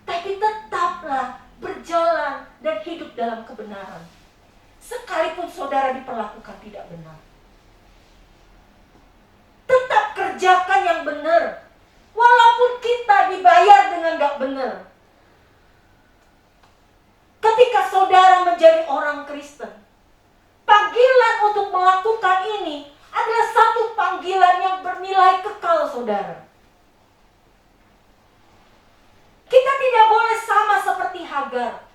Tapi tetaplah berjalan dan hidup dalam kebenaran, sekalipun saudara diperlakukan tidak benar. Tetap kerjakan yang benar, walaupun kita dibayar dengan gak benar. Ketika saudara menjadi orang Kristen, panggilan untuk melakukan ini adalah satu panggilan yang bernilai kekal, saudara. Kita tidak boleh sama seperti Hagar.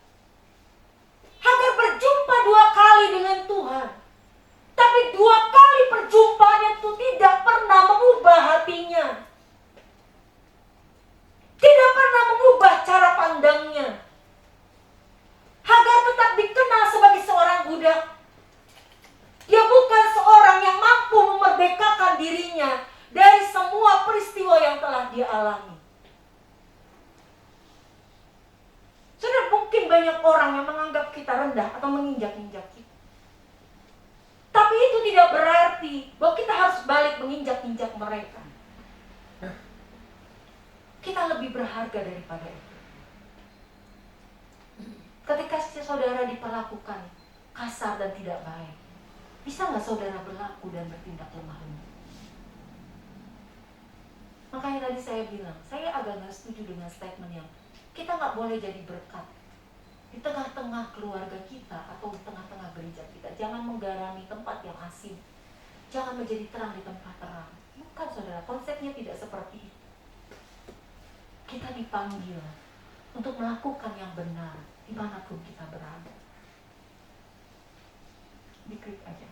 Hagar berjumpa 2 kali dengan Tuhan, tapi 2 kali perjumpaan itu tidak pernah mengubah hatinya, tidak pernah mengubah cara pandangnya. Hagar tetap dikenal sebagai seorang budak. Dia bukan seorang yang mampu memerdekakan dirinya dari semua peristiwa yang telah dia alami. Sudah mungkin banyak orang yang menganggap kita rendah atau menginjak-injak kita. Tapi itu tidak berarti bahwa kita harus balik menginjak-injak mereka. Kita lebih berharga daripada itu. Ketika saudara diperlakukan kasar dan tidak baik, bisa nggak saudara berlaku dan bertindak lemah lembut? Makanya tadi saya bilang, saya agak nggak setuju dengan statement yang kita nggak boleh jadi berkat di tengah-tengah keluarga kita atau di tengah-tengah gereja kita. Jangan menggarami tempat yang asin, jangan menjadi terang di tempat terang. Bukan saudara, konsepnya tidak seperti itu. Kita dipanggil untuk melakukan yang benar dimanapun kita berada. Diklik aja.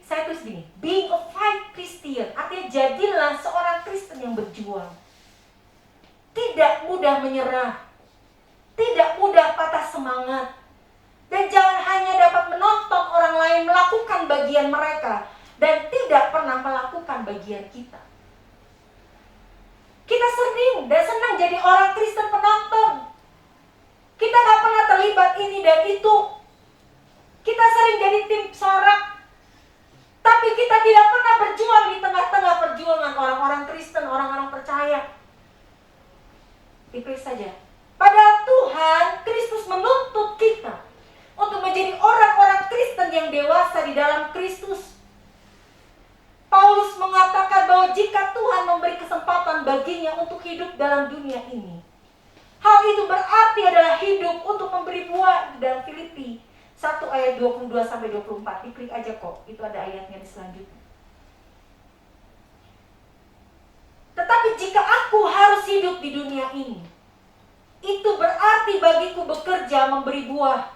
Saya tulis gini, being a fight Christian, artinya jadilah seorang Kristen yang berjuang. Tidak mudah menyerah, tidak mudah patah semangat, dan jangan hanya dapat menonton orang lain melakukan bagian mereka dan tidak pernah melakukan bagian kita. Kita sering dan senang jadi orang Kristen penonton. Kita gak pernah terlibat ini dan itu. Kita sering jadi tim sorak, tapi kita tidak pernah berjuang di tengah-tengah perjuangan orang-orang Kristen, orang-orang percaya. Dipilih saja. Padahal Tuhan, Kristus menuntut kita untuk menjadi orang-orang Kristen yang dewasa di dalam Kristus. Paulus mengatakan bahwa jika Tuhan memberi kesempatan baginya untuk hidup dalam dunia ini, hal itu berarti adalah hidup untuk memberi buah. Di dalam Filipi 1 ayat 22-24, diklik aja kok, itu ada ayatnya di selanjutnya. Tetapi jika aku harus hidup di dunia ini, itu berarti bagiku bekerja memberi buah.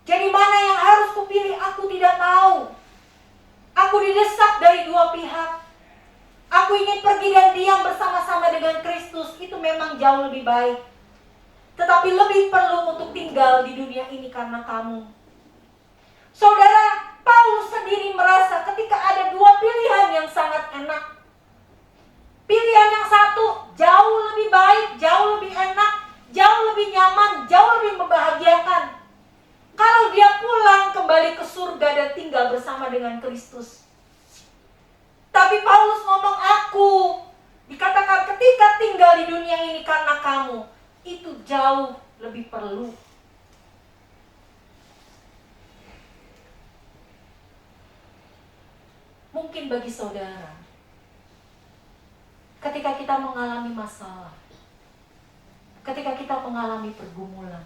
Jadi mana yang harus kupilih aku tidak tahu. Aku didesak dari dua pihak. Aku ingin pergi dan diam bersama-sama dengan Kristus, itu memang jauh lebih baik. Tetapi lebih perlu untuk tinggal di dunia ini karena kamu. Saudara, Paulus sendiri merasa ketika ada dua pilihan yang sangat enak. Pilihan yang satu jauh lebih baik, jauh lebih enak, jauh lebih nyaman, jauh lebih membahagiakan. Kalau dia pulang kembali ke surga dan tinggal bersama dengan Kristus. Tapi Paulus ngomong aku, dikatakan ketika tinggal di dunia ini karena kamu, itu jauh lebih perlu. Mungkin bagi saudara, ketika kita mengalami masalah, ketika kita mengalami pergumulan,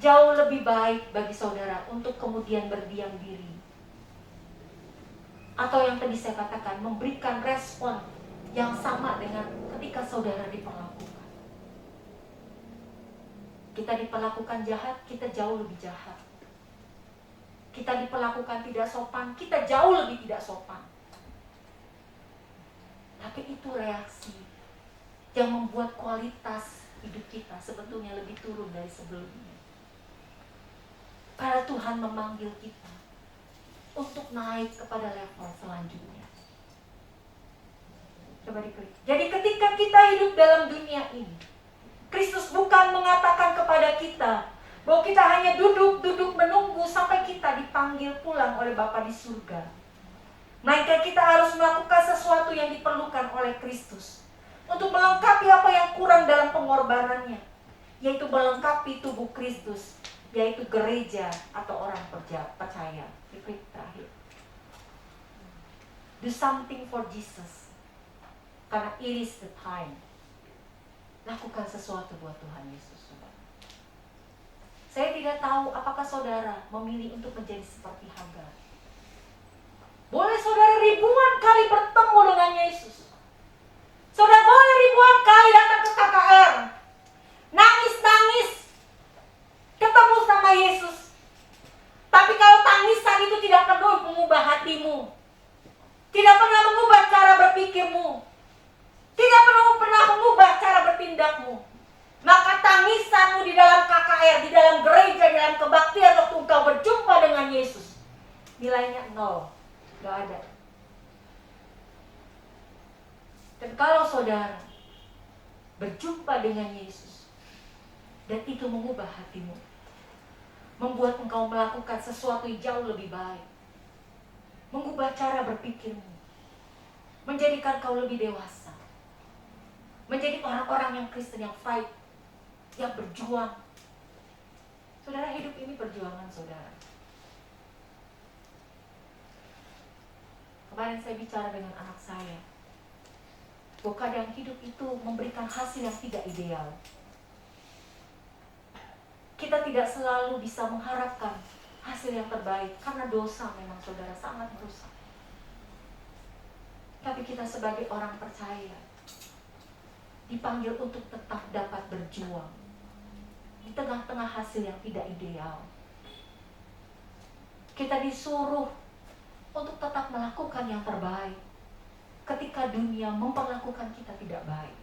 jauh lebih baik bagi saudara untuk kemudian berdiam diri. Atau yang tadi saya katakan, memberikan respon yang sama dengan ketika saudara diperlakukan. Kita diperlakukan jahat, kita jauh lebih jahat. Kita diperlakukan tidak sopan, kita jauh lebih tidak sopan. Tapi itu reaksi yang membuat kualitas hidup kita sebetulnya lebih turun dari sebelumnya. Karena Tuhan memanggil kita untuk naik kepada level selanjutnya. Coba diklik. Jadi ketika kita hidup dalam dunia ini, Kristus bukan mengatakan kepada kita bahwa kita hanya duduk-duduk menunggu sampai kita dipanggil pulang oleh Bapa di surga. Melainkan kita harus melakukan sesuatu yang diperlukan oleh Kristus untuk melengkapi apa yang kurang dalam pengorbanannya, yaitu melengkapi tubuh Kristus, yaitu gereja atau orang percaya. Diklik terakhir. Do something for Jesus. Karena it is the time. Lakukan sesuatu buat Tuhan Yesus. Saya tidak tahu apakah saudara memilih untuk menjadi seperti Hagar. Boleh saudara ribuan kali bertemu dengan Yesus. Saudara boleh ribuan kali datang ke KKR. Nangis-nangis. Ketemu sama Yesus. Tapi kalau tangisan itu tidak pernah mengubah hatimu, tidak pernah mengubah cara berpikirmu, tidak pernah mengubah cara bertindakmu, maka tangisanmu di dalam KKR, di dalam gereja, di dalam kebaktian waktu engkau berjumpa dengan Yesus, nilainya 0, gak ada. Dan kalau saudara berjumpa dengan Yesus dan itu mengubah hatimu, membuat engkau melakukan sesuatu yang jauh lebih baik, mengubah cara berpikirmu, menjadikan kau lebih dewasa, menjadi orang-orang yang Kristen yang fight, yang berjuang. Saudara, hidup ini perjuangan, saudara. Kemarin saya bicara dengan anak saya, bahwa kadang hidup itu memberikan hasil yang tidak ideal. Kita tidak selalu bisa mengharapkan hasil yang terbaik, karena dosa memang, saudara, sangat merusak. Tapi kita sebagai orang percaya dipanggil untuk tetap dapat berjuang di tengah-tengah hasil yang tidak ideal. Kita disuruh untuk tetap melakukan yang terbaik ketika dunia memperlakukan kita tidak baik.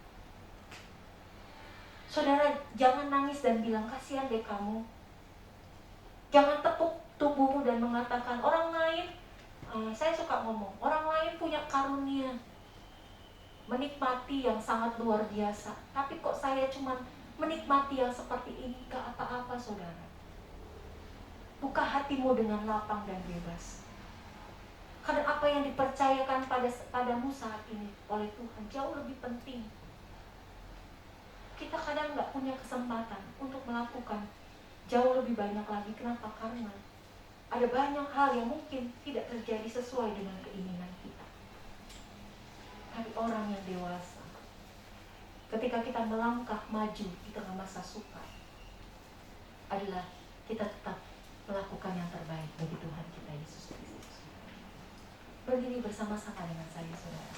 Saudara, jangan nangis dan bilang kasihan deh kamu. Jangan tepuk tubuhmu dan mengatakan orang lain, saya suka ngomong, orang lain punya karunia menikmati yang sangat luar biasa, tapi kok saya cuma menikmati yang seperti ini, gak apa-apa, saudara. Buka hatimu dengan lapang dan bebas. Karena apa yang dipercayakan padamu saat ini oleh Tuhan jauh lebih penting. Kita kadang gak punya kesempatan untuk melakukan jauh lebih banyak lagi. Kenapa? Karena ada banyak hal yang mungkin tidak terjadi sesuai dengan keinginan kita. Tapi orang yang dewasa, ketika kita melangkah maju di tengah masa sukar, adalah kita tetap melakukan yang terbaik bagi Tuhan kita Yesus Kristus. Berdiri bersama-sama dengan saya, saudara.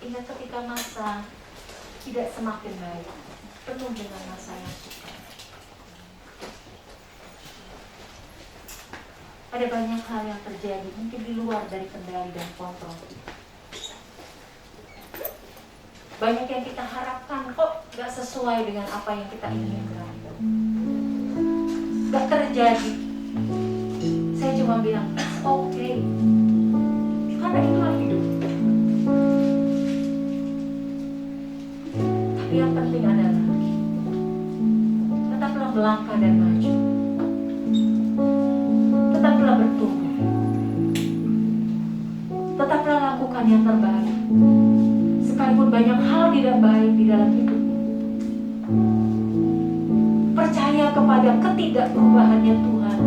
Ingat ketika masa tidak semakin baik, penuh dengan masa yang sukar. Ada banyak hal yang terjadi, mungkin di luar dari kendali dan kontrol kita. Banyak yang kita harapkan kok gak sesuai dengan apa yang kita inginkan. Gak terjadi. Saya cuma bilang, oke. Karena itulah hidup. Tapi yang penting adalah tetaplah melangkah dan maju. Tetaplah bertumbuh. Tetaplah lakukan yang terbaik. Sekalipun banyak hal tidak baik di dalam hidupmu. Percaya kepada ketidakperubahannya Tuhan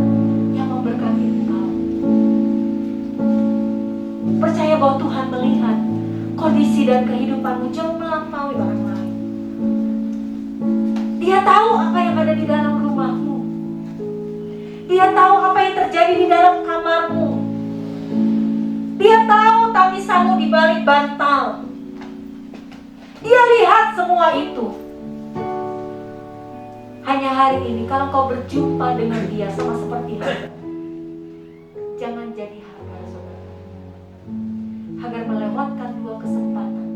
yang memberkati engkau. Percaya bahwa Tuhan melihat kondisi dan kehidupanmu jauh melampaui orang lain. Dia tahu apa yang ada di dalam rumahmu. Dia tahu apa yang terjadi di dalam kamarmu. Dia tahu tangisanmu di balik bantal. Dia lihat semua itu. Hanya hari ini, kalau kau berjumpa dengan dia sama seperti Hagar, jangan jadi Hagar, saudara. Hagar melewatkan 2 kesempatan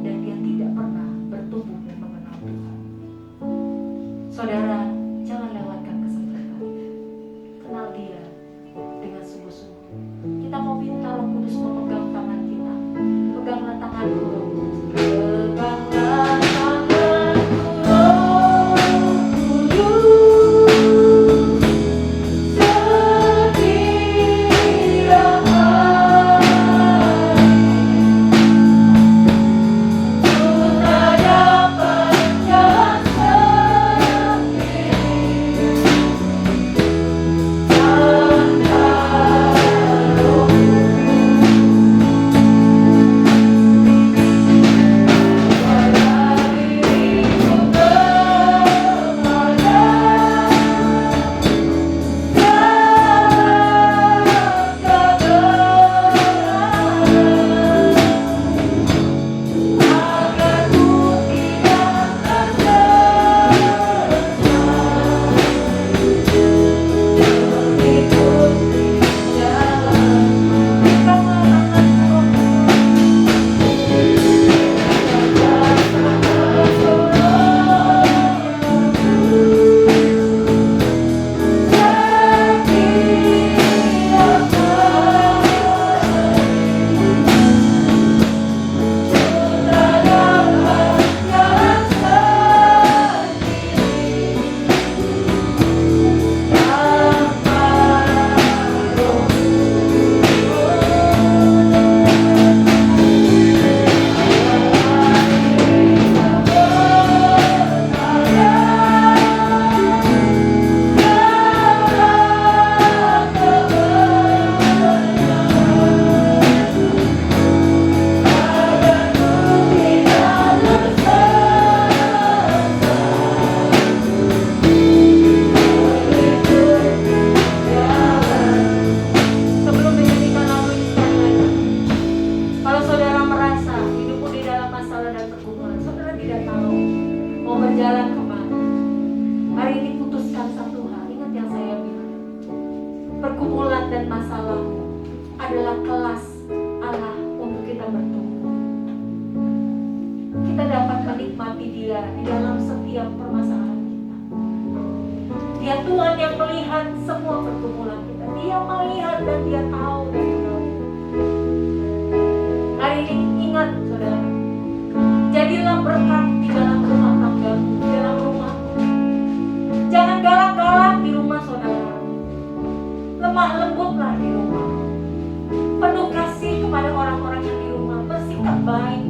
dan dia tidak pernah bertumbuh dan mengenal Tuhan. Saudara, jangan lewatkan kesempatan. Kenal dia dengan sungguh-sungguh. Kita mau minta Roh Kudus memegang tangan kita. Peganglah tanganku, Roh Kudus. Peganglah tanganku, Roh Kudus. Setiap hari ku tak dapat jelaskan. melihat semua pergumulan kita. Dia melihat dan Dia tahu dan tahu. Hari ini ingat saudara, jadilah berkat di dalam rumah tanggamu, di dalam rumahmu. Jangan galak-galak di rumah saudara. Lemah lembutlah di rumah. Penuh kasih kepada orang-orang yang di rumah. Bersikap baik.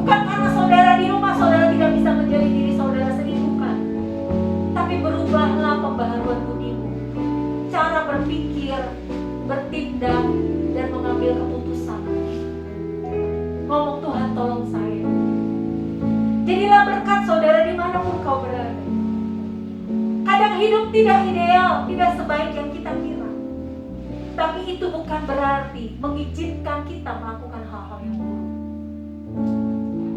Bukan karena saudara di rumah saudara tidak bisa menjadi diri saudara sendiri, bukan. Tapi berubahlah pembaharuan budimu. Cara berpikir, bertindak, dan mengambil keputusan. Ngomong, Tuhan tolong saya. Jadilah berkat saudara dimanapun kau berada. Kadang hidup tidak ideal, tidak sebaik yang kita kira. Tapi itu bukan berarti mengizinkan kita melakukan hal-hal yang buruk.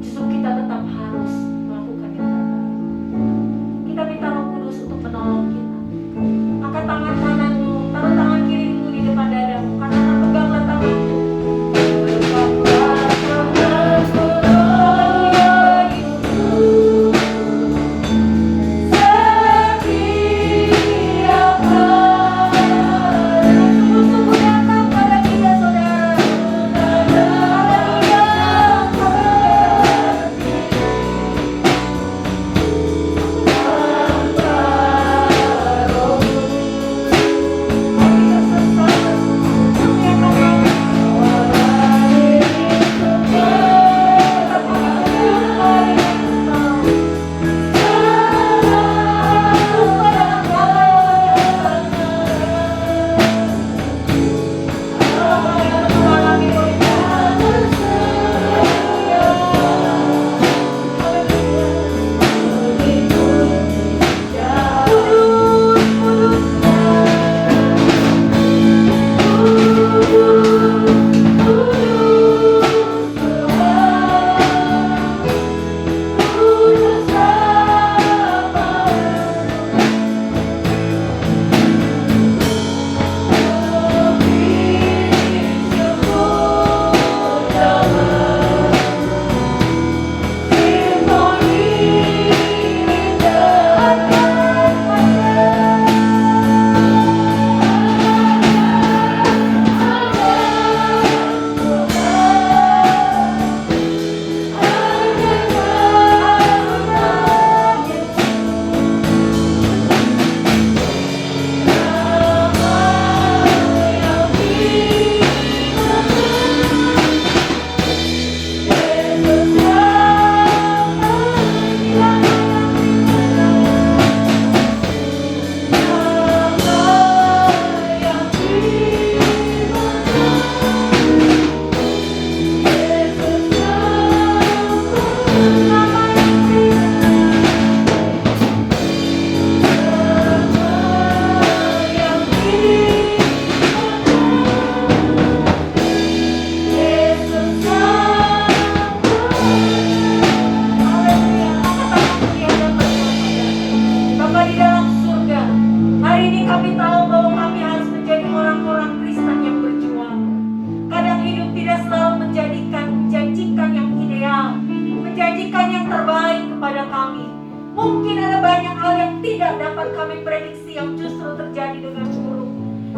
Justru kita tetap harus melakukan yang terbaik. Kita minta Roh Kudus untuk menolong kita. Angkat tangan kananmu, taruh tangan kirimu di depan dadamu. Kanan peganglah tanganmu.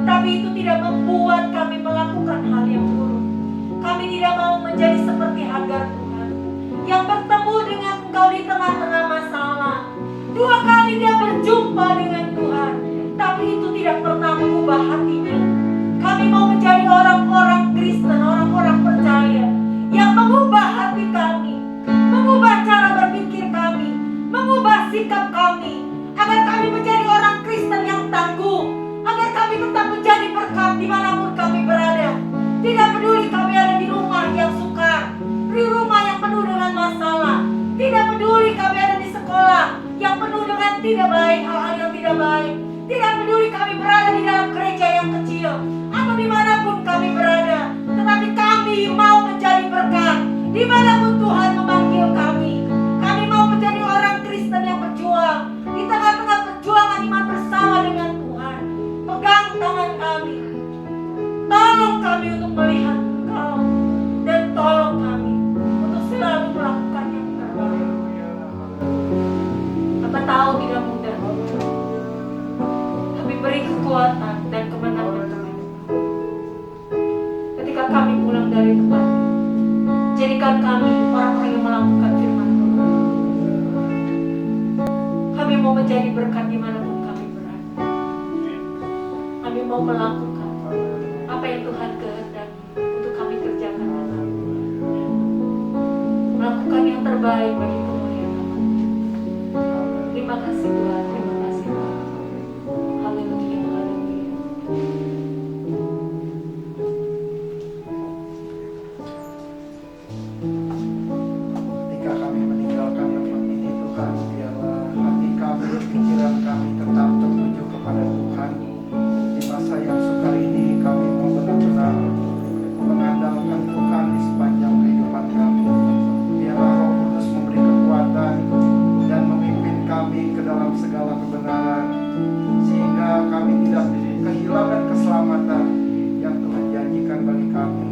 Tapi itu tidak membuat kami melakukan hal yang buruk. Kami tidak mau menjadi seperti Hagar, Tuhan, yang bertemu dengan Engkau di tengah-tengah masalah. 2 kali dia berjumpa dengan Tuhan, tapi itu tidak pernah mengubah hatinya. Kami mau menjadi orang-orang Kristen, orang-orang percaya, yang mengubah hati kami, mengubah cara berpikir kami, mengubah sikap kami, agar kami menjadi orang Kristen yang tangguh, agar kami tetap menjadi berkat dimanapun kami berada. Tidak peduli kami ada di rumah yang sukar, di rumah yang penuh dengan masalah. Tidak peduli kami ada di sekolah yang penuh dengan tidak baik, hal-hal yang tidak baik. Tidak peduli kami berada di dalam gereja yang kecil, atau dimanapun kami berada. Tetapi kami mau menjadi berkat dimanapun Tuhan memanggil kami. Kami mau menjadi orang Kristen yang berjuang di tengah-tengah perjuangan iman bersama dengan Tuhan. Pegang tangan kami, tolong kami untuk melihat Engkau, dan tolong kami untuk selalu melakukan yang terbaik. Apa tahu tidak mudah, tapi beri Jadikan kami orang-orang yang melakukan firman Tuhan. Kami mau menjadi berkat dimanapun kami berada. Kami mau melakukan apa yang Tuhan kehendaki untuk kami kerjakan dan lakukan. Melakukan yang terbaik bagi kemuliaan nama. Terima kasih Tuhan, terima kasih Tuhan. Haleluya, haleluya. Ketika kami meninggalkan tempat ini Tuhan, biarlah hati kami, pikiran kami tetap tertuju kepada Tuhan. Di masa yang sukar ini kami mau benar-benar mengandalkan Tuhan di sepanjang kehidupan kami. Biarlah Roh Kudus memberi kekuatan dan memimpin kami ke dalam segala kebenaran, sehingga kami tidak kehilangan keselamatan yang Tuhan janjikan bagi kami,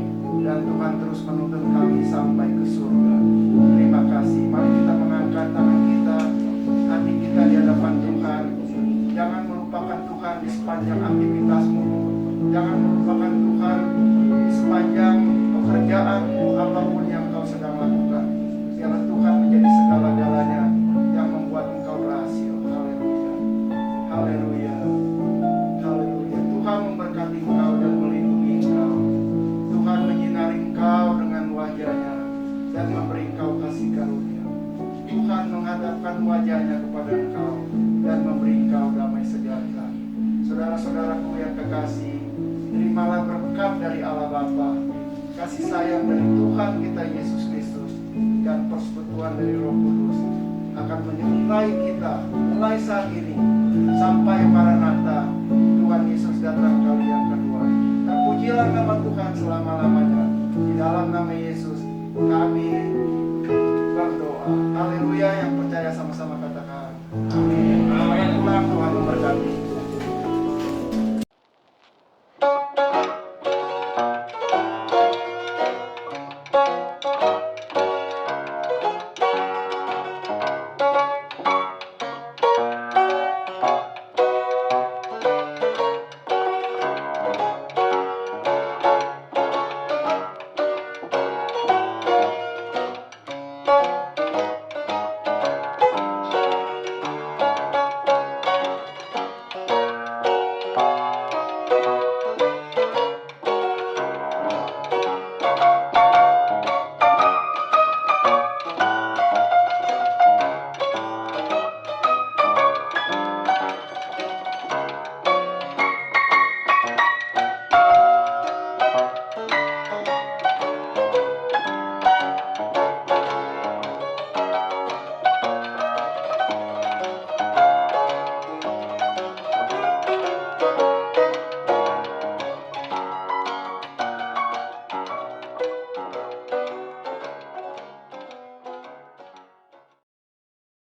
dan Tuhan terus menuntun kami sampai ke surga. Terima kasih. Mari kita mengangkat tangan kita, hati kita di hadapan Tuhan. Jangan melupakan Tuhan di sepanjang aktivitasmu. Jangan melupakan Tuhan di sepanjang pekerjaanmu, apapun yang kau sedang lakukan. Biarlah Tuhan menjadi segala-galanya yang membuat engkau berhasil. Haleluya. Haleluya. Haleluya. Tuhan memberkati engkau dan melindungi engkau. Tuhan menyinari engkau dengan wajah-Nya dan memberi engkau kasih karunia. Tuhan menghadapkan wajah-Nya kepada engkau dan memberi engkau damai sejahtera. Saudara-saudaraku yang kekasih, terimalah berkat dari Allah Bapa, kasih sayang dari Tuhan kita Yesus Kristus, dan persekutuan dari Roh Kudus akan menyertai kita mulai saat ini sampai Maranatha, Tuhan Yesus datang kali yang kedua. Terpujilah nama Tuhan selama-lamanya. Di dalam nama Yesus kami berdoa. Haleluya. Yang percaya sama-sama katakan amin. Amin. Tuhan memberkati.